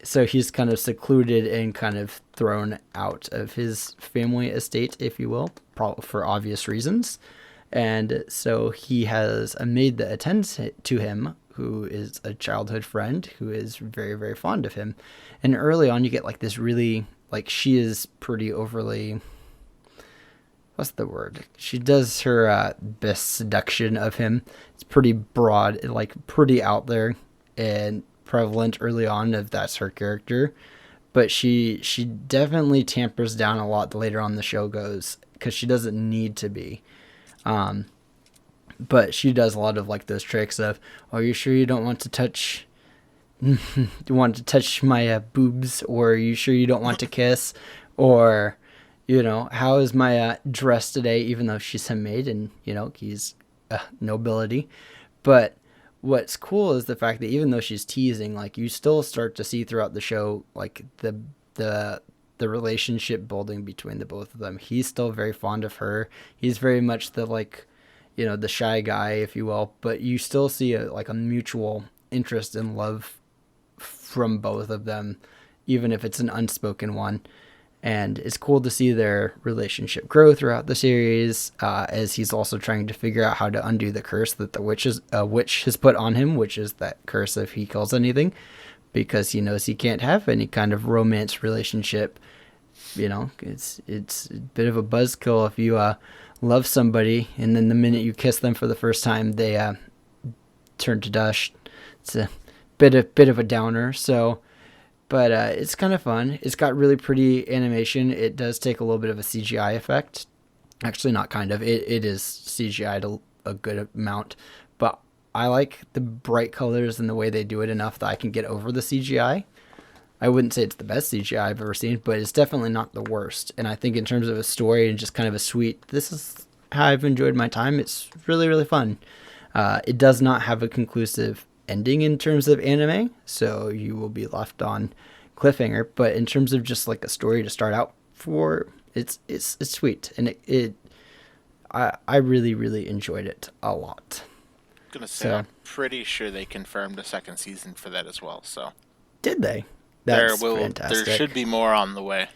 so he's kind of secluded and kind of thrown out of his family estate, if you will, for obvious reasons. And so he has a maid that attends to him, who is a childhood friend who is very, very fond of him. And early on, you get like this really, like, she is pretty overly, what's the word? She does her best seduction of him. It's pretty broad, like pretty out there and prevalent early on if that's her character. But she definitely tampers down a lot the later on the show goes, because she doesn't need to be. But she does a lot of like those tricks of, are you sure you don't want to touch my boobs, or are you sure you don't want to kiss, or how is my dress today, even though she's a maid and he's nobility. But what's cool is the fact that even though she's teasing, like, you still start to see throughout the show like the relationship building between the both of them. He's still very fond of her. He's very much the like, the shy guy, if you will, but you still see a mutual interest and love from both of them, even if it's an unspoken one. And it's cool to see their relationship grow throughout the series, as he's also trying to figure out how to undo the curse that the witch has put on him, which is that curse if he kills anything, because he knows he can't have any kind of romance relationship. It's a bit of a buzzkill if you love somebody and then the minute you kiss them for the first time they turn to dust. It's a bit of a downer. So, but it's kind of fun. It's got really pretty animation. It does take a little bit of a CGI effect. Actually, not kind of. It is CGI'd a good amount, but I like the bright colors and the way they do it enough that I can get over the CGI. I wouldn't say it's the best CGI I've ever seen, but it's definitely not the worst. And I think in terms of a story and just kind of a sweet, this is how I've enjoyed my time. It's really, really fun. It does not have a conclusive ending in terms of anime, so you will be left on cliffhanger. But in terms of just like a story to start out for, it's sweet, and I really, really enjoyed it a lot.
I'm gonna say, I'm pretty sure they confirmed a second season for that as well. So
did they?
That's fantastic. There should be more on the way.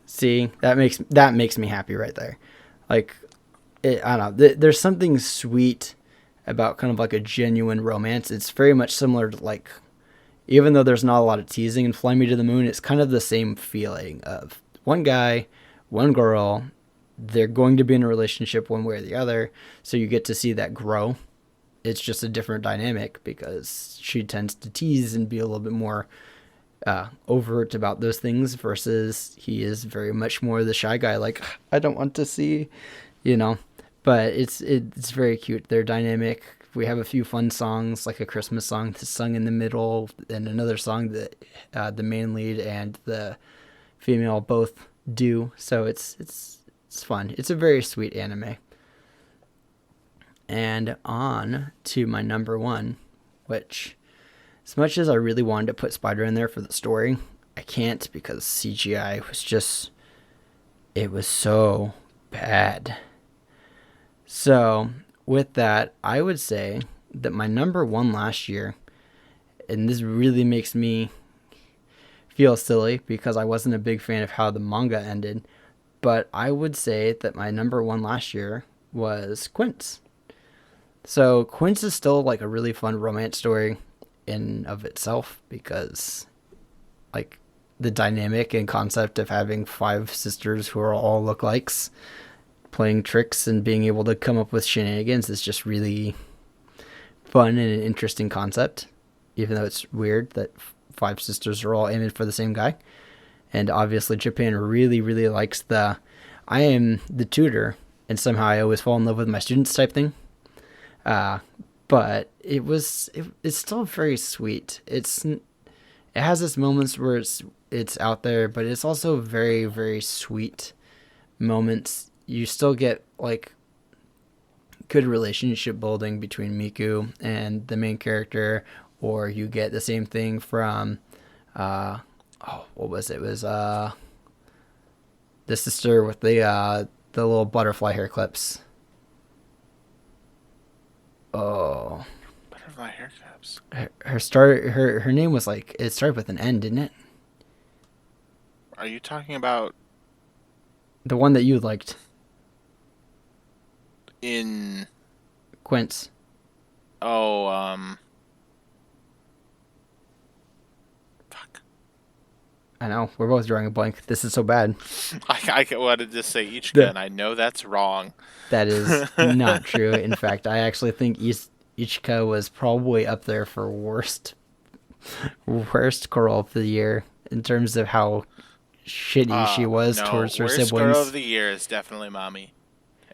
See, that makes me happy right there. Like, I don't know. There's something sweet about kind of like a genuine romance. It's very much similar to like, even though there's not a lot of teasing in Fly Me to the Moon, it's kind of the same feeling of one guy, one girl, they're going to be in a relationship one way or the other, so you get to see that grow. It's just a different dynamic because she tends to tease and be a little bit more overt about those things versus he is very much more the shy guy, like, I don't want to see, you know. But it's very cute. They're dynamic. We have a few fun songs, like a Christmas song that's sung in the middle, and another song that the main lead and the female both do. So it's fun. It's a very sweet anime. And on to my number one, which, as much as I really wanted to put Spider in there for the story, I can't because CGI was just, it was so bad. So with that, I would say that my number one last year, and this really makes me feel silly because I wasn't a big fan of how the manga ended, but I would say that my number one last year was Quince. So Quince is still like a really fun romance story in of itself because like the dynamic and concept of having 5 sisters who are all lookalikes playing tricks and being able to come up with shenanigans is just really fun and an interesting concept, even though it's weird that 5 sisters are all aiming for the same guy. And obviously Japan really, really likes the I am the tutor and somehow I always fall in love with my students type thing. But it's still very sweet. It has its moments where it's out there, but it's also very, very sweet moments. You still get like good relationship building between Miku and the main character, or you get the same thing from what was it? It was the sister with the little butterfly hair clips. Oh,
Butterfly hair clips.
Her name was like, it started with an N, didn't it?
Are you talking about
The one that you liked.
in
Quince.
Fuck.
I know, we're both drawing a blank. This is so bad.
I wanted to say Ichika, and I know that's wrong.
That is not true. In fact, I actually think Ichika was probably up there for worst girl of the year in terms of how shitty she was towards her siblings.
Worst girl of the year is definitely Mommy,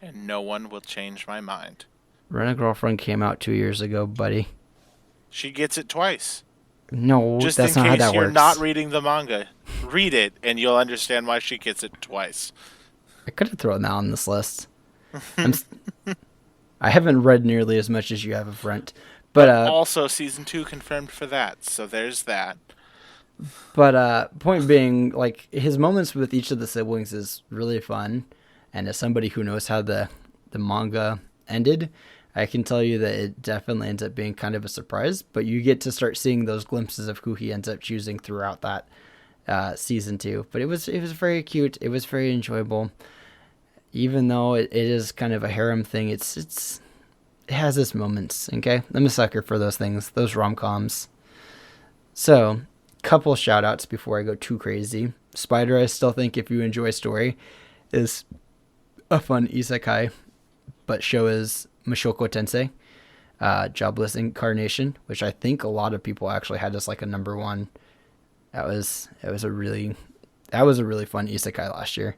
and no one will change my mind.
Rent a Girlfriend came out 2 years ago, buddy.
She gets it twice.
No,
just
that's
in
not
case
how that
you're
works.
not reading the manga, read it, and you'll understand why she gets it twice.
I could have thrown that on this list. I haven't read nearly as much as you have of Rent, but
also season 2 confirmed for that, so there's that.
But point being, like, his moments with each of the siblings is really fun, and as somebody who knows how the manga ended, I can tell you that it definitely ends up being kind of a surprise, but you get to start seeing those glimpses of who he ends up choosing throughout that season 2. But it was very cute. It was very enjoyable. Even though it is kind of a harem thing, it has its moments, okay? I'm a sucker for those things, those rom-coms. So, couple shout-outs before I go too crazy. Spider, I still think if you enjoy story, is a fun isekai, but show is Mashoko Tensei, Jobless Incarnation, which I think a lot of people actually had as like a number one. That was a really fun isekai last year.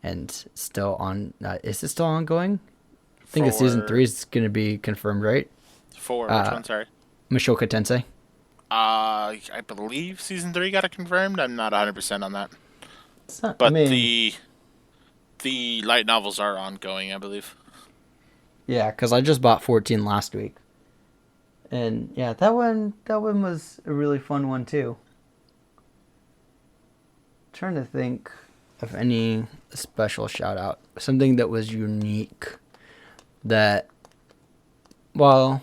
And still on, is it still ongoing? I think it's season 3 is going to be confirmed, right?
4, which one, sorry?
Mashoka Tensei.
I believe season 3 got it confirmed. I'm not 100% on that.
But
the light novels are ongoing, I believe.
Yeah, because I just bought 14 last week. And yeah, that one was a really fun one too. Trying to think of any special shout out, something that was unique that, well,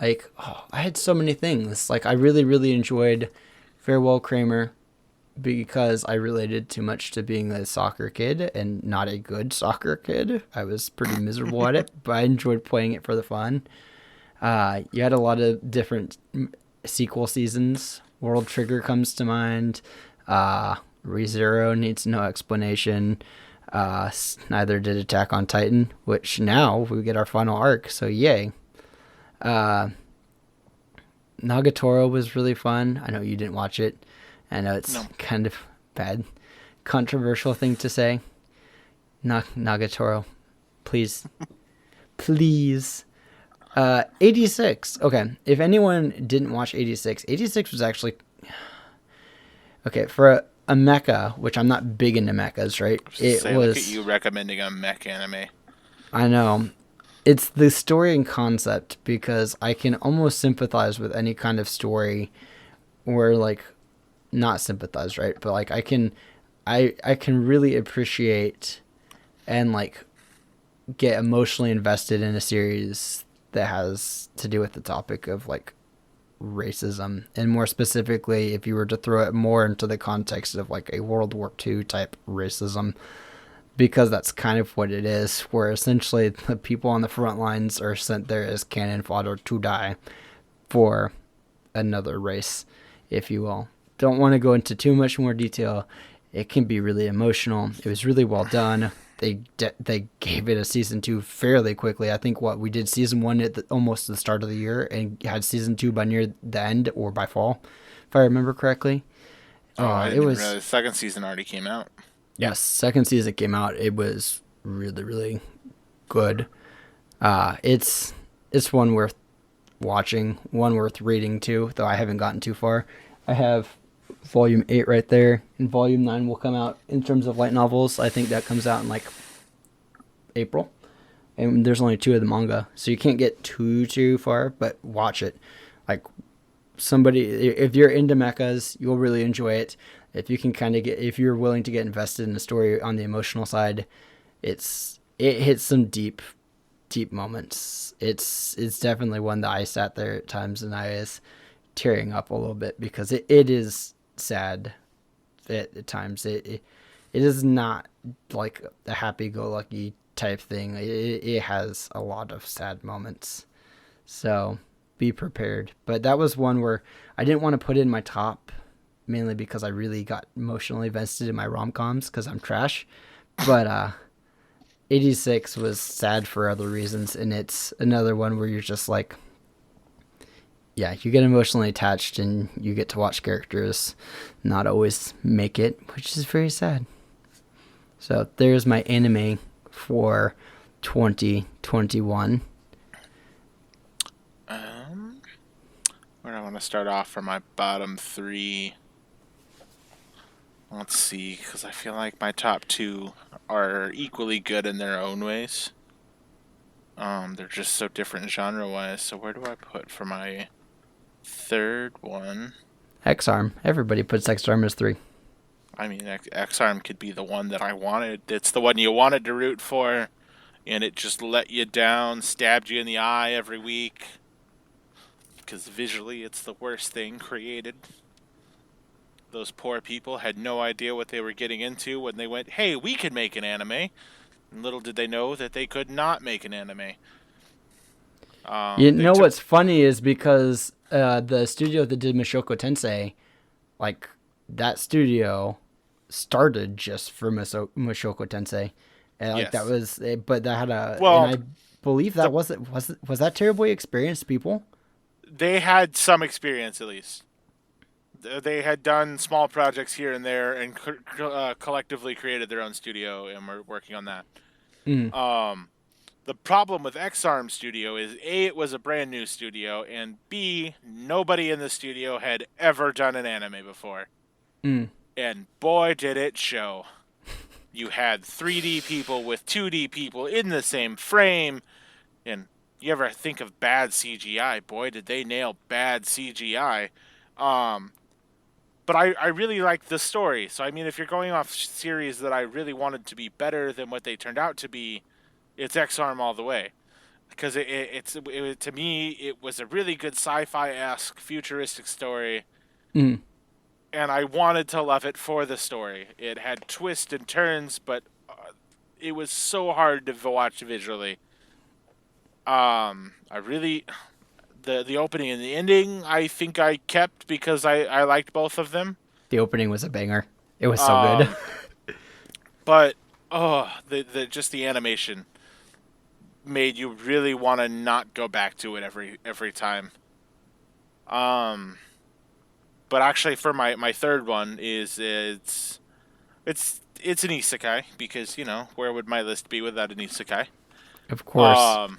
like, I had so many things. Like, I really, really enjoyed Farewell Kramer because I related too much to being a soccer kid and not a good soccer kid. I was pretty miserable at it, but I enjoyed playing it for the fun. You had a lot of different sequel seasons World Trigger comes to mind. Uh, ReZero needs no explanation. Neither did Attack on Titan, which now we get our final arc, so yay. Uh, Nagatoro was really fun. I know you didn't watch it. I know it's
No.
kind of bad, controversial thing to say. Nagatoro, please, please. 86. Okay, if anyone didn't watch 86, 86 was actually okay for a mecha, which I'm not big into mechas, right? It
Say, look at
was.
you recommending a mech anime.
I know. It's the story and concept because I can almost sympathize with any kind of story where like not sympathize, right? But like I can really appreciate and like get emotionally invested in a series that has to do with the topic of like racism, and more specifically if you were to throw it more into the context of like a World War II type racism, because that's kind of what it is, where essentially the people on the front lines are sent there as cannon fodder to die for another race, if you will. Don't want to go into too much more detail. It can be really emotional. It was really well done. They gave it a season 2 fairly quickly. I think what we did season 1 at almost the start of the year and had season 2 by near the end or by fall, if I remember correctly.
Oh, I
It
didn't even
was
realize the second season already came out.
yes, second season came out. It was really good. It's one worth watching, one worth reading too. Though I haven't gotten too far. I have volume 8 right there, and volume 9 will come out in terms of light novels. I think that comes out in like April, and there's only 2 of the manga, so you can't get too far. But watch it, like somebody if you're into mechas, you'll really enjoy it. If you can kind of get if you're willing to get invested in the story on the emotional side, it hits some deep moments. It's definitely one that I sat there at times and I was tearing up a little bit because it is sad at times. It is not like a happy go lucky type thing. It has a lot of sad moments. So be prepared. But that was one where I didn't want to put in my top, mainly because I really got emotionally invested in my rom coms because I'm trash. But 86 was sad for other reasons, and it's another one where you're just like, yeah, you get emotionally attached and you get to watch characters not always make it, which is very sad. So there's my anime for 2021.
Where do I want to start off for my bottom 3? Let's see, because I feel like my top 2 are equally good in their own ways. They're just so different genre-wise. So where do I put for my third one?
X-Arm. Everybody puts X-Arm as 3.
I mean, X-Arm could be the one that I wanted. It's the one you wanted to root for, and it just let you down, stabbed you in the eye every week. Because visually, it's the worst thing created. Those poor people had no idea what they were getting into when they went, hey, we can make an anime. And little did they know that they could not make an anime.
You know what's funny is because the studio that did Mashoko Tensei, like that studio started just for Mashoko Tensei, and like
Yes.
that was, but that had a,
Well,
and I believe that was that terribly experienced people.
they had some experience at least. They had done small projects here and there and collectively created their own studio and were working on that. The problem with X-Arm Studio is A, it was a brand new studio, and B, nobody in the studio had ever done an anime before. And boy, did it show. You had 3D people with 2D people in the same frame, and you ever think of bad CGI? Boy, did they nail bad CGI. But I really liked the story. So, I mean, if you're going off series that I really wanted to be better than what they turned out to be, it's X-Arm all the way. Because to me, it was a really good sci-fi-esque, futuristic story. And I wanted to love it for the story. It had twists and turns, but it was so hard to watch visually. I really... The opening and the ending, I think I kept because I liked both of them.
The opening was a banger. It was so good.
Um, but the just the animation made you really want to not go back to it every time. Um, but actually, for my third one is it's an isekai because where would my list be without an isekai?
Of course.
Um,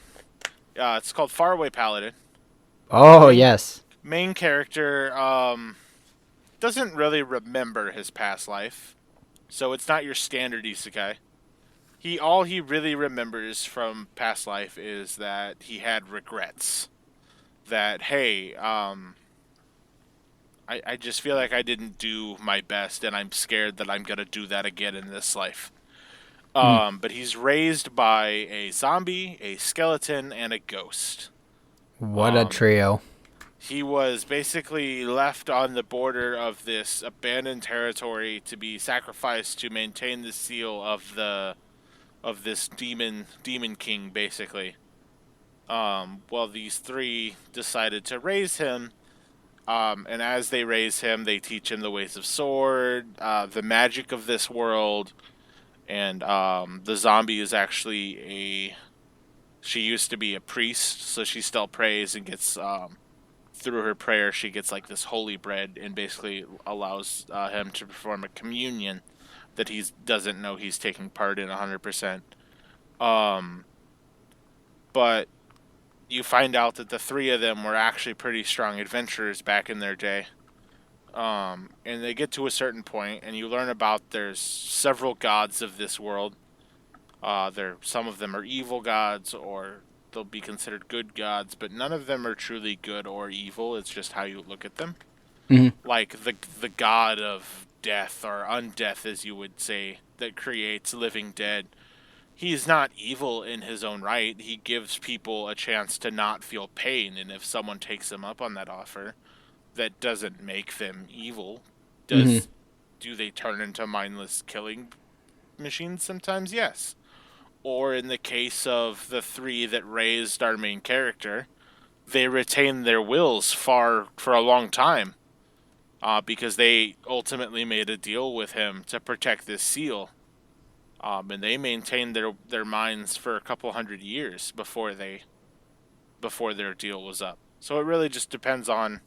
it's called Faraway Paladin.
Oh,
Main
yes.
main character doesn't really remember his past life, so it's not your standard isekai. He really remembers from past life is that he had regrets. That hey, I just feel like I didn't do my best, and I'm scared that I'm gonna do that again in this life.
Mm.
But he's raised by a zombie, a skeleton, and a ghost.
What a
Um,
trio.
he was basically left on the border of this abandoned territory to be sacrificed to maintain the seal of this demon king, basically. Well, these three decided to raise him. And as they raise him, they teach him the ways of sword, the magic of this world, and the zombie is actually a. She used to be a priest, so she still prays and gets through her prayer. She gets like this holy bread and basically allows him to perform a communion that he doesn't know he's taking part in 100%. Um, but you find out that the three of them were actually pretty strong adventurers back in their day. And they get to a certain point, and you learn about there's several gods of this world. Some of them are evil gods, or they'll be considered good gods, but none of them are truly good or evil. It's just how you look at them.
Hmm.
Like the god of death or undeath, as you would say, that creates living dead. He's not evil in his own right. He gives people a chance to not feel pain, and if someone takes him up on that offer, that doesn't make them evil.
Hmm.
Does do they turn into mindless killing machines sometimes? Yes. Or in the case of the three that raised our main character, they retain their wills for a long time, because they ultimately made a deal with him to protect this seal. And they maintained their minds for a couple hundred years before their deal was up. So it really just depends on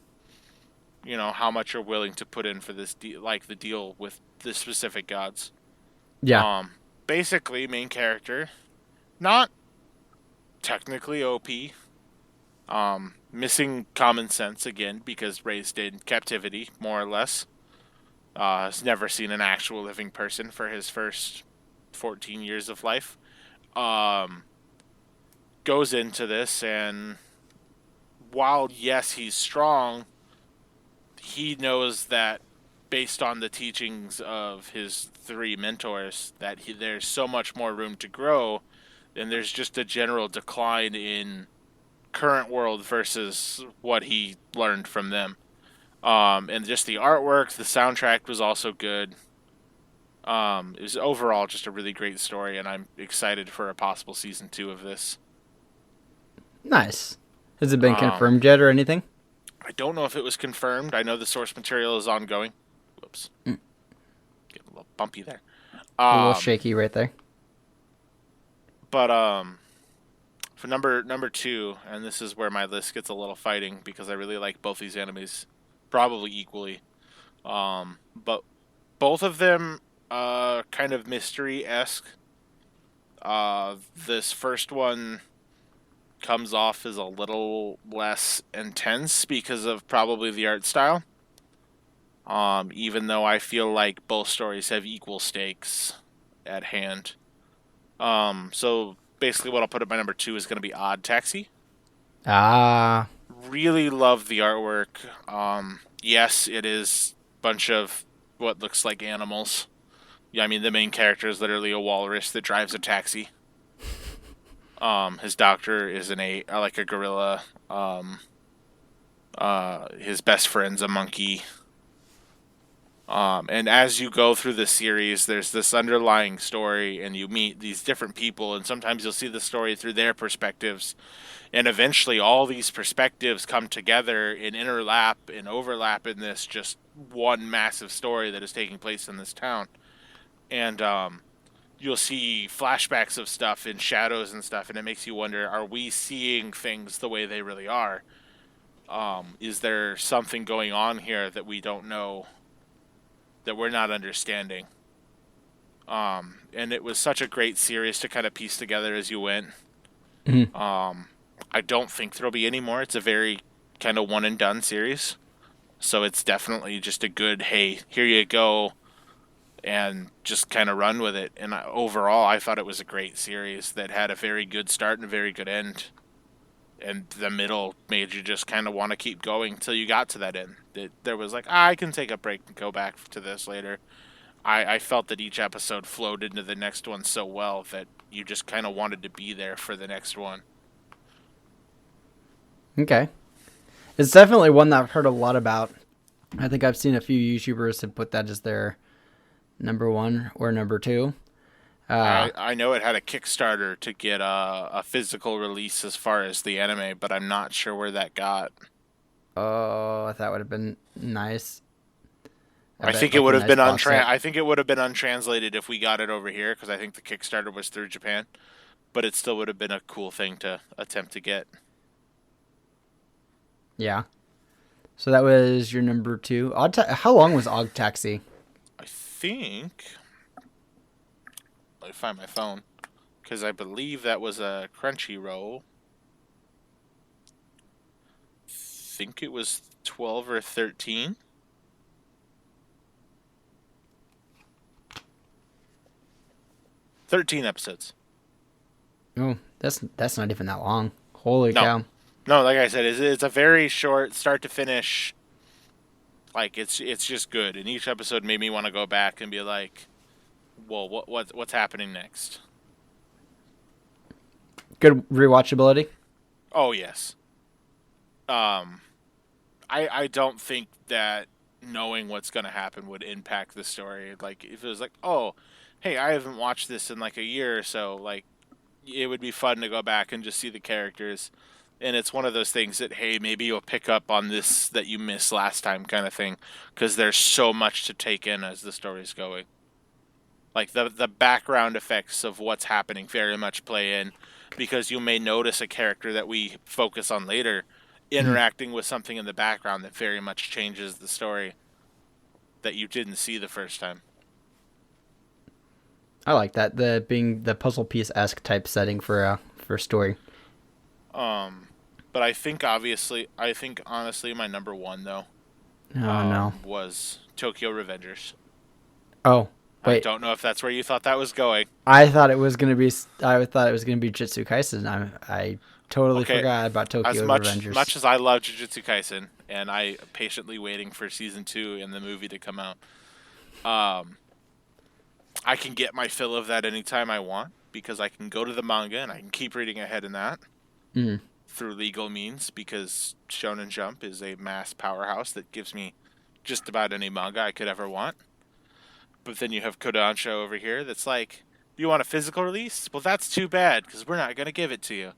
how much you're willing to put in for this like the deal with the specific gods.
Yeah.
Um, Basically, main character not technically OP. Missing common sense again because raised in captivity, more or less. Has never seen an actual living person for his first 14 years of life. Um, Goes into this, and while yes, he's strong, he knows that based on the teachings of his three mentors, that there's so much more room to grow, and there's just a general decline in current world versus what he learned from them. And just the artwork, the soundtrack was also good. It was overall just a really great story, and I'm excited for a possible season 2 of this.
Nice. Has it been
Um,
confirmed yet or anything?
I don't know if it was confirmed. I know the source material is ongoing. Whoops,
Mm.
getting a little bumpy there.
A little
Um,
shaky right there.
but for number 2, and this is where my list gets a little fighting because I really like both these animes, probably equally. But both of them kind of mystery esque. This first one comes off as a little less intense because of probably the art style. Even though I feel like both stories have equal stakes at hand. So basically, what I'll put at my number 2 is going to be Odd Taxi.
Ah.
Really love the artwork. Yes, it is a bunch of what looks like animals. Yeah, I mean the main character is literally a walrus that drives a taxi. His doctor is like a gorilla. His best friend's a monkey. And as you go through the series, there's this underlying story, and you meet these different people, and sometimes you'll see the story through their perspectives. And eventually, all these perspectives come together and interlap and overlap in this just one massive story that is taking place in this town. And you'll see flashbacks of stuff in shadows and stuff, and it makes you wonder: are we seeing things the way they really are? Is there something going on here that we don't know, that we're not understanding? And it was such a great series to kind of piece together as you went.
Mhm.
I don't think there'll be any more. It's a very kind of one and done series. So it's definitely just a good, hey, here you go, and just kind of run with it. And overall, I thought it was a great series that had a very good start and a very good end. And the middle made you just kind of want to keep going till you got to that end. There was like, I can take a break and go back to this later. I felt that each episode flowed into the next one so well that you just kind of wanted to be there for the next one.
Okay. It's definitely one that I've heard a lot about. I think I've seen a few YouTubers have put that as their number one or number two.
I know it had a Kickstarter to get a physical release as far as the anime, but I'm not sure where that got.
Oh, that would have been nice. I
I
bet
think it
like a
would have
nice
been
box set.
I think it would have been untranslated if we got it over here because I think the Kickstarter was through Japan, but it still would have been a cool thing to attempt to get.
Yeah. So that was your number two. How long was Og Taxi?
I think. Let me find my phone because I believe that was a Crunchyroll. Think it was 12 or 13. 13 episodes.
Oh, that's not even that long. Holy
No,
cow.
no, like I said, it's a very short start to finish. Like it's just good, and each episode made me want to go back and be like, "Well, what's happening next?"
Good rewatchability.
Oh yes. Um, I don't think that knowing what's gonna happen would impact the story. Like if it was like, "Oh, hey, I haven't watched this in like a year or so," like it would be fun to go back and just see the characters. And it's one of those things that, hey, maybe you'll pick up on this that you missed last time, kind of thing, because there's so much to take in as the story's going. Like the background effects of what's happening very much play in, because you may notice a character that we focus on later
Mhm.
interacting with something in the background that very much changes the story that you didn't see the first time.
I like that. The being the puzzle piece esque type setting for a story.
Um, but I think honestly, my number one though
Oh no.
was Tokyo Revengers.
Oh
I
wait.
don't know if that's where you thought that was going.
I thought it was gonna be. I thought it was gonna be Jitsu Kaisen. I totally
Okay,
forgot about
as
Tokyo
much
Revengers.
as I love Jujutsu Kaisen, and I patiently waiting for season 2 and the movie to come out, um, I can get my fill of that anytime I want because I can go to the manga and I can keep reading ahead in that
Mm.
through legal means because Shonen Jump is a mass powerhouse that gives me just about any manga I could ever want. But then you have Kodansha over here that's like, you want a physical release? Well, that's too bad because we're not going to give it to you.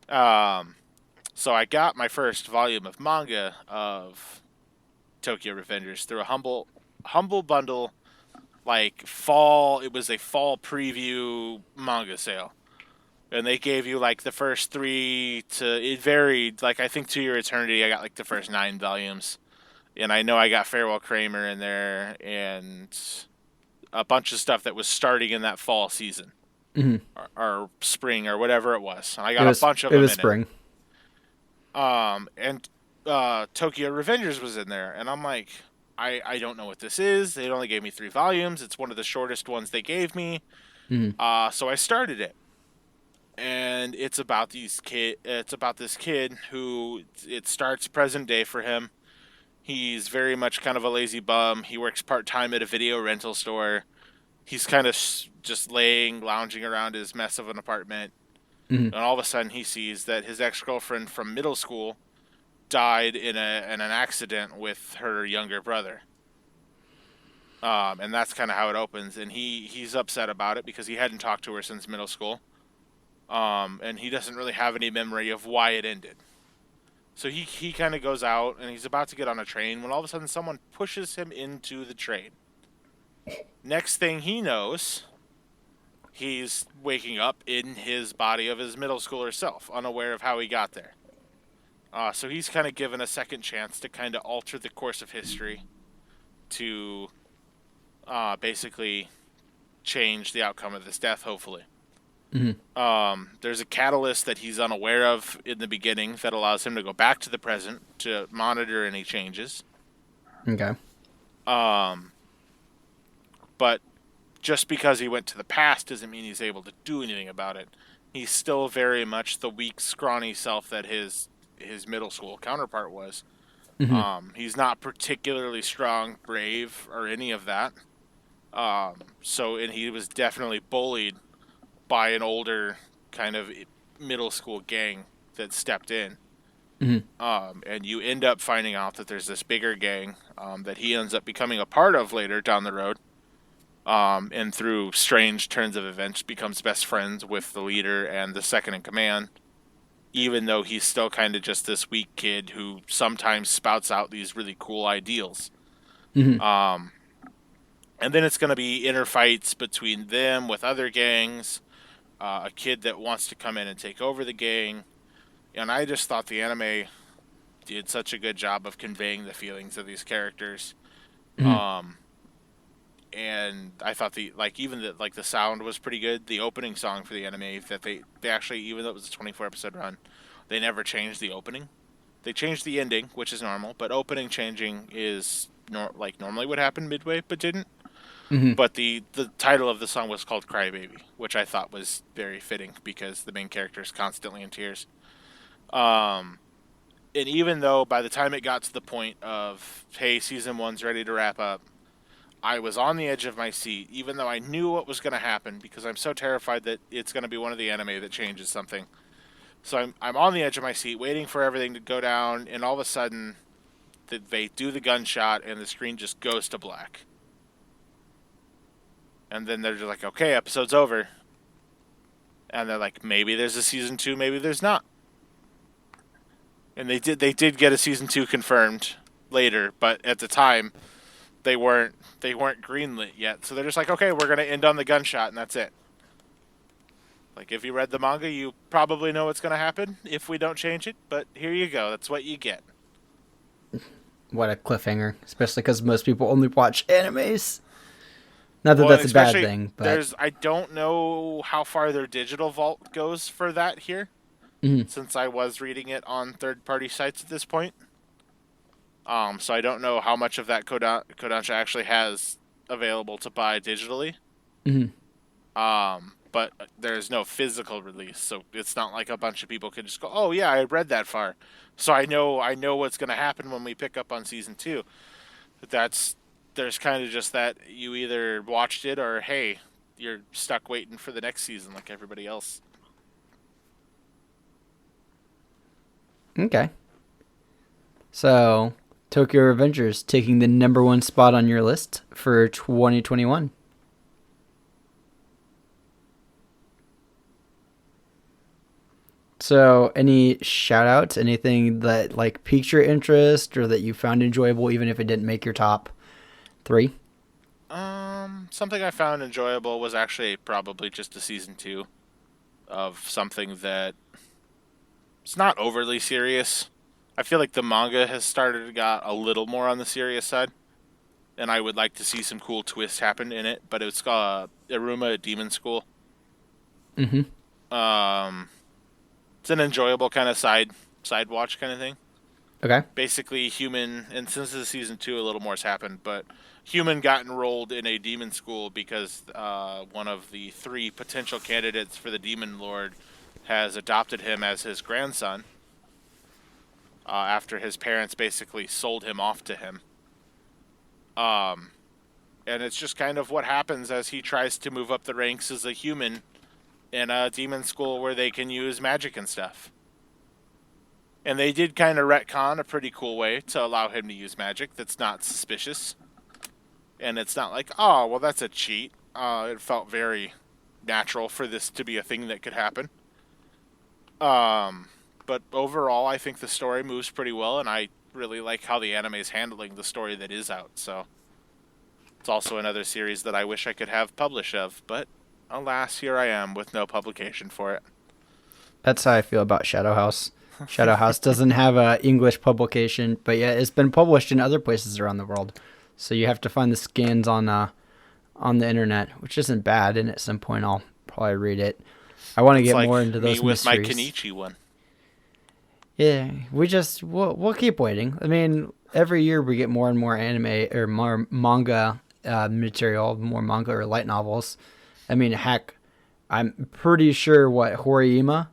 Um, so I got my first volume of manga of Tokyo Revengers through a humble bundle, like fall. It was a fall preview manga sale, and they gave you like the first three to. It varied. Like I think To Your Eternity, I got like the first 9 volumes, and I know I got Farewell Kramer in there and a bunch of stuff that was starting in that fall season
Hmm.
or spring or whatever it was. And I got a bunch of
It
them
was
in it.
spring.
And Tokyo Revengers was in there, and I'm like, I don't know what this is. They only gave me 3 volumes. It's one of the shortest ones they gave me.
Mm.
So I started it, and it's about this kid who it starts present day for him. He's very much kind of a lazy bum. He works part time at a video rental store. He's kind of just lounging around his mess of an apartment,
Hmm.
and all of a sudden he sees that his ex girlfriend from middle school died in an accident with her younger brother. And that's kind of how it opens. And he's upset about it because he hadn't talked to her since middle school. And he doesn't really have any memory of why it ended. So he kind of goes out and he's about to get on a train when all of a sudden someone pushes him into the train. Next thing he knows, he's waking up in his body of his middle schooler self, unaware of how he got there. So he's kind of given a second chance to kind of alter the course of history to basically change the outcome of this death, hopefully. There's a catalyst that he's unaware of in the beginning that allows him to go back to the present to monitor any changes.
Okay.
But just because he went to the past doesn't mean he's able to do anything about it. He's still very much the weak, scrawny self that his middle school counterpart was. He's not particularly strong, brave, or any of that. And he was definitely bullied by an older kind of middle school gang that stepped in. And you end up finding out that there's this bigger gang that he ends up becoming a part of later down the road. And through strange turns of events becomes best friends with the leader and the second in command, even though he's still kind of just this weak kid who sometimes spouts out these really cool ideals. And then it's going to be inner fights between them with other gangs, a kid that wants to come in and take over the gang. And I just thought the anime did such a good job of conveying the feelings of these characters. And I thought the sound was pretty good. The opening song for the anime that they actually, even though it was a 24 episode run, they never changed the opening. They changed the ending, which is normal, but opening changing is normally would happen midway, but didn't. But the title of the song was called Crybaby, which I thought was very fitting because the main character is constantly in tears. And even though by the time it got to the point of, hey, season 1's ready to wrap up, I was on the edge of my seat, even though I knew what was going to happen, because I'm so terrified that it's going to be one of the anime that changes something. So I'm on the edge of my seat, waiting for everything to go down, and all of a sudden, they do the gunshot, and the screen just goes to black. And then they're just like, okay, episode's over. And they're like, maybe there's a season 2, maybe there's not. And they did get a season 2 confirmed later, but at the time, they weren't greenlit yet. So they're just like, okay, we're going to end on the gunshot, and that's it. Like, if you read the manga, you probably know what's going to happen if we don't change it, but here you go. That's what you get.
What a cliffhanger, especially because most people only watch animes. Not that that's a bad thing, but
I don't know how far their digital vault goes for that here, since I was reading it on third-party sites at this point. So I don't know how much of that Kodansha actually has available to buy digitally. But there's no physical release, so it's not like a bunch of people can just go, oh yeah, I read that far, so I know what's going to happen when we pick up on season 2. There's kind of just that you either watched it or, hey, you're stuck waiting for the next season like everybody else.
Okay. So, Tokyo Revengers taking the number 1 spot on your list for 2021. So, any shout-outs, anything that like piqued your interest or that you found enjoyable, even if it didn't make your top 3?
Something I found enjoyable was actually probably just a season 2 of something that it's not overly serious. I feel like the manga has started to got a little more on the serious side, and I would like to see some cool twists happen in it. But it's called Iruma Demon School. It's an enjoyable kind of side watch kind of thing.
Okay.
Basically, human, and since this is season 2, a little more's happened, but human got enrolled in a demon school because one of the 3 potential candidates for the demon lord has adopted him as his grandson after his parents basically sold him off to him. And it's just kind of what happens as he tries to move up the ranks as a human in a demon school where they can use magic and stuff. And they did kind of retcon a pretty cool way to allow him to use magic that's not suspicious. and it's not like, oh, well, that's a cheat. It felt very natural for this to be a thing that could happen. Um, but overall, I think the story moves pretty well, and I really like how the anime is handling the story that is out. So it's also another series that I wish I could have published of, but alas, here I am with no publication for it.
That's how I feel about Shadow House. Shadow House doesn't have a English publication, but yeah, it's been published in other places around the world. So you have to find the scans on the internet, which isn't bad. And at some point, I'll probably read it. I want to
It's
get
like
more into
me
those
with my
mysteries.
Kenichi one.
Yeah, we'll keep waiting. I mean, every year we get more and more anime or more manga material, more manga or light novels. I mean, heck, I'm pretty sure what Horiyama,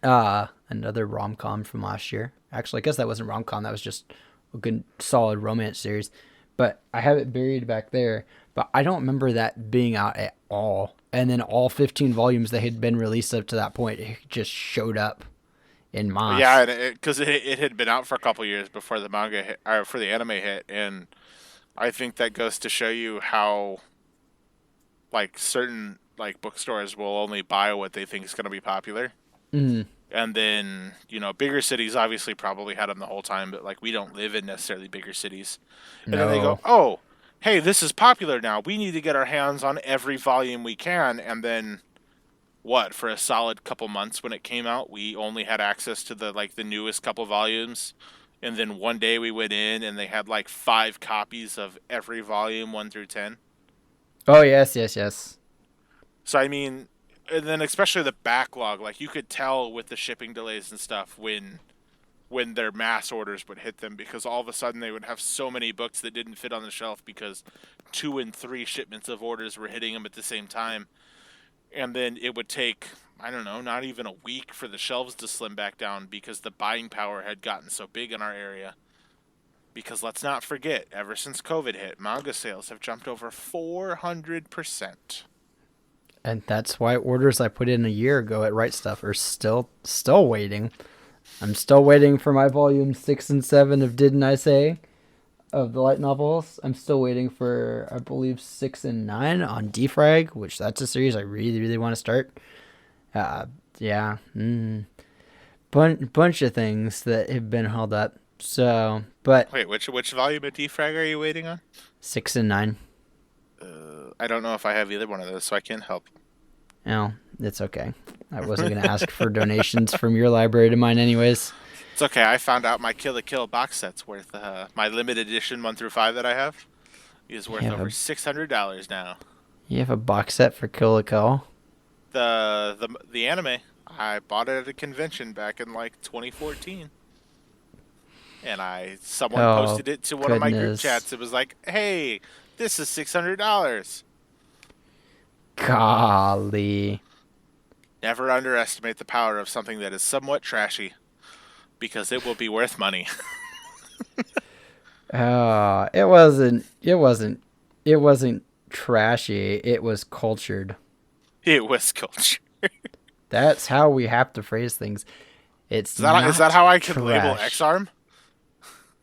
another rom com from last year. Actually, I guess that wasn't rom com. That was just a good solid romance series. But I have it buried back there. But I don't remember that being out at all. And then all 15 volumes that had been released up to that point just showed up in
Yeah,
mass.
because it had been out for a couple years before the manga hit, or for the anime hit, and I think that goes to show you how like certain like bookstores will only buy what they think is going to be popular.
Mm,
And then, bigger cities obviously probably had them the whole time, but like we don't live in necessarily bigger cities. And then they go,
no.
"Oh, hey, this is popular now. We need to get our hands on every volume we can." And then what, for a solid couple months when it came out, we only had access to the newest couple volumes. And then one day we went in and they had like 5 copies of every volume 1 through 10.
Oh, yes, yes, yes.
So I mean, and then especially the backlog, like you could tell with the shipping delays and stuff when their mass orders would hit them, because all of a sudden they would have so many books that didn't fit on the shelf because 2 and 3 shipments of orders were hitting them at the same time. And then it would take, I don't know, not even a week for the shelves to slim back down because the buying power had gotten so big in our area. Because let's not forget, ever since COVID hit, manga sales have jumped over 400%.
And that's why orders I put in a year ago at Right Stuff are still waiting. I'm still waiting for my volume 6 and 7 of Didn't I Say of the light novels. I'm still waiting for, I believe, 6 and 9 on Defrag, which that's a series I really, really want to start. Uh, yeah. Bunch of things that have been held up. So, but
Wait, which volume of Defrag are you waiting on?
6 and 9.
I don't know if I have either one of those, so I can't help.
Oh, it's okay. I wasn't going to ask for donations from your library to mine anyways.
It's okay. I found out my Kill la Kill box set's worth my limited edition 1 through 5 that I have is
You
worth
have
over
a,
$600 now.
you have a box set for Kill la Kill?
The anime, I bought it at a convention back in like 2014, and someone
Oh,
posted it to one of my group
goodness.
chats. It was like, "Hey, this is $600."
Golly.
Never underestimate the power of something that is somewhat trashy, because it will be worth money.
It wasn't trashy. It was cultured.
It was culture.
That's how we have to phrase things. It's
Is that
not
how I could label
trash.
X-Arm?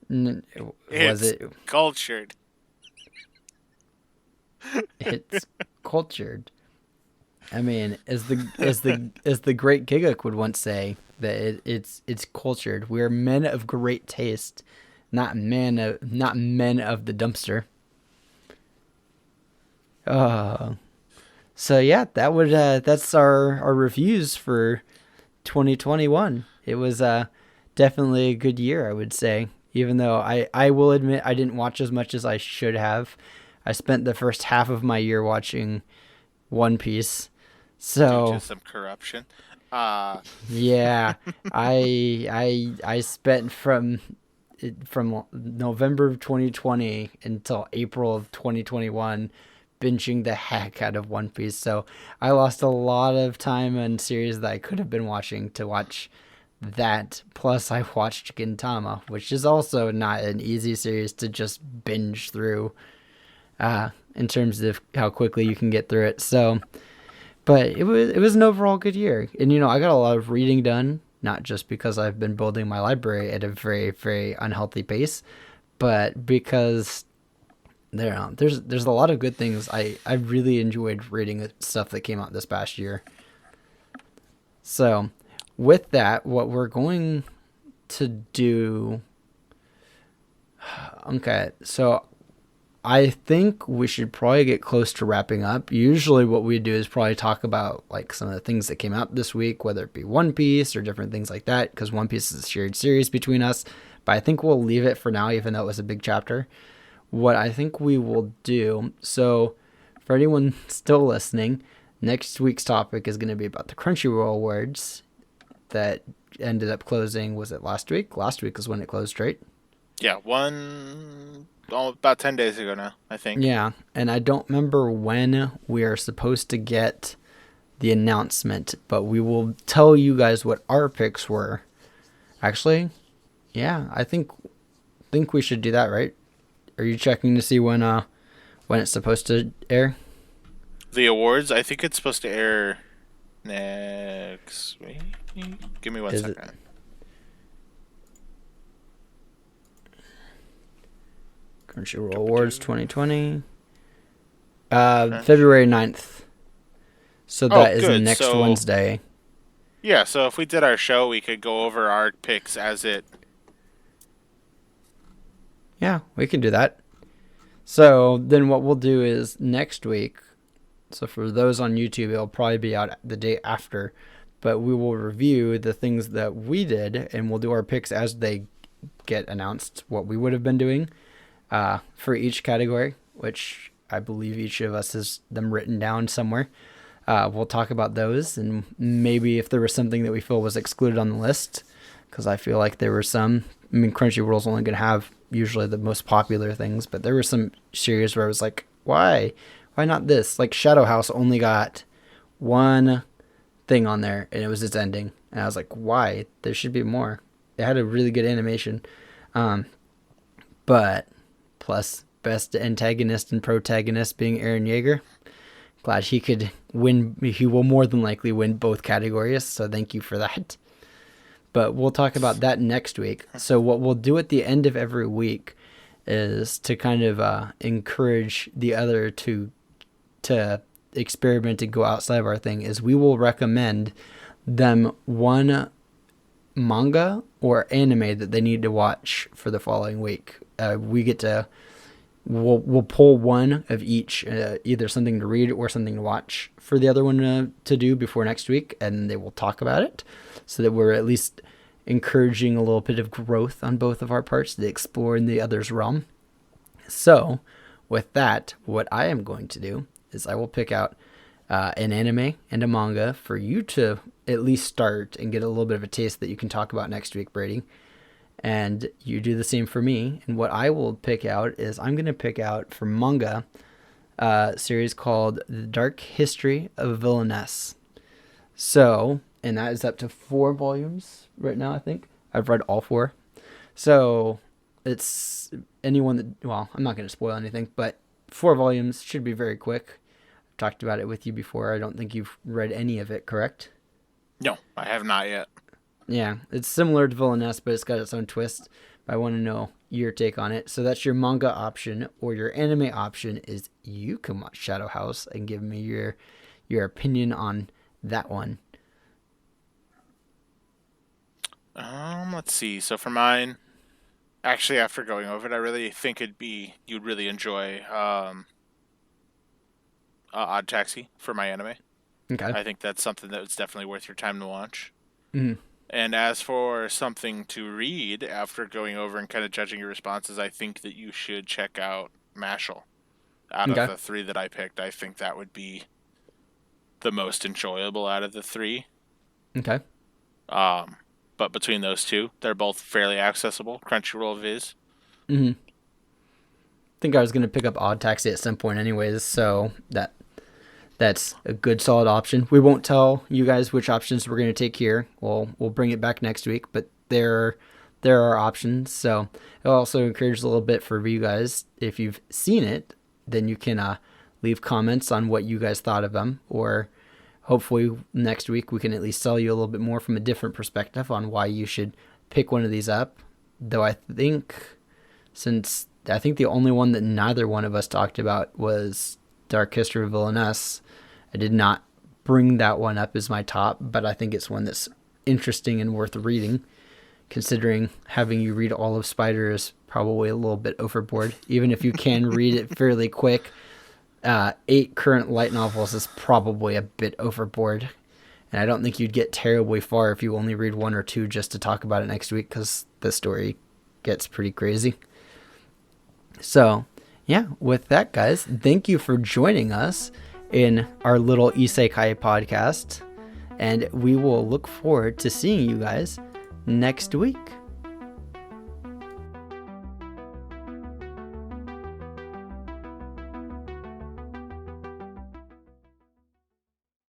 N- was
It's
it?
cultured.
It's cultured. I mean, as the great Giguk would once say, that it's cultured. We are men of great taste, not men of the dumpster. Uh, so yeah, that's our reviews for 2021. It was definitely a good year, I would say. Even though I will admit I didn't watch as much as I should have. I spent the first half of my year watching One Piece.
Due to
So
some corruption. Uh,
yeah, I spent from November of 2020 until April of 2021 binging the heck out of One Piece. So I lost a lot of time on series that I could have been watching to watch that. Plus I watched Gintama, which is also not an easy series to just binge through in terms of how quickly you can get through it. So, but it was an overall good year. And I got a lot of reading done, not just because I've been building my library at a very, very unhealthy pace, but because There's a lot of good things. I really enjoyed reading the stuff that came out this past year. So, with that, what we're going to do. Okay, so I think we should probably get close to wrapping up. Usually, what we do is probably talk about like some of the things that came out this week, whether it be One Piece or different things like that, because One Piece is a shared series between us. But I think we'll leave it for now, even though it was a big chapter. What I think we will do. So, for anyone still listening, next week's topic is going to be about the Crunchyroll Awards that ended up closing. Was it last week? Last week is when it closed, right?
Yeah, about 10 days ago now, I think.
Yeah, and I don't remember when we are supposed to get the announcement, but we will tell you guys what our picks were. Actually, yeah, I think we should do that, right? Are you checking to see when it's supposed to air?
The awards, I think it's supposed to air next week. Give me one second.
Crunchyroll Awards 2020. February 9th. So that is next Wednesday.
Yeah, so if we did our show, we could go over our picks as it...
Yeah, we can do that. So then what we'll do is next week, so for those on YouTube, it'll probably be out the day after, but we will review the things that we did, and we'll do our picks as they get announced, what we would have been doing for each category, which I believe each of us has them written down somewhere. We'll talk about those, and maybe if there was something that we feel was excluded on the list, because I feel like there were some. I mean, Crunchyroll's only going to have usually the most popular things, but there were some series where I was like, why not this? Like Shadow House only got one thing on there, and it was its ending, and I was like, why? There should be more. It had a really good animation, but plus best antagonist and protagonist being Eren Yeager. Glad he could win. He will more than likely win both categories, so thank you for that. But we'll talk about that next week. So what we'll do at the end of every week is to kind of encourage the other to experiment and go outside of our thing, is we will recommend them one manga or anime that they need to watch for the following week. We'll pull one of each, either something to read or something to watch for the other one to do before next week, and they will talk about it, so that we're at least encouraging a little bit of growth on both of our parts to explore in the other's realm. So, with that, what I am going to do is I will pick out an anime and a manga for you to at least start and get a little bit of a taste that you can talk about next week, Brady. And you do the same for me. And what I will pick out is I'm going to pick out for manga a series called The Dark History of a Villainess. So, and that is up to 4 volumes right now, I think. I've read all 4. So, it's anyone that, well, I'm not going to spoil anything, but 4 volumes should be very quick. I've talked about it with you before. I don't think you've read any of it, correct?
No, I have not yet.
Yeah, it's similar to Villainess, but it's got its own twist. I want to know your take on it. So that's your manga option, or your anime option is you can watch Shadow House and give me your opinion on that one.
Let's see. So for mine, actually, after going over it, I really think you'd really enjoy Odd Taxi for my anime.
Okay.
I think that's something that's definitely worth your time to watch.
Mm-hmm.
And as for something to read, after going over and kind of judging your responses, I think that you should check out Mashal. Out of the 3 that I picked, I think that would be the most enjoyable out of the 3.
Okay.
But between those 2, they're both fairly accessible. Crunchyroll Viz.
Mm-hmm. I think I was going to pick up Odd Taxi at some point anyways, so that's a good solid option. We won't tell you guys which options we're going to take here. We'll bring it back next week, but there are options. So it'll also encourage a little bit for you guys. If you've seen it, then you can leave comments on what you guys thought of them, or hopefully next week we can at least tell you a little bit more from a different perspective on why you should pick one of these up. Though I think since I think the only one that neither one of us talked about was Dark History of Villainess. I did not bring that one up as my top, but I think it's one that's interesting and worth reading, considering having you read all of Spider is probably a little bit overboard. Even if you can read it fairly quick, 8 current light novels is probably a bit overboard. And I don't think you'd get terribly far if you only read 1 or 2 just to talk about it next week, because the story gets pretty crazy. So, yeah, with that, guys, thank you for joining us in our little Isekai podcast. And we will look forward to seeing you guys next week.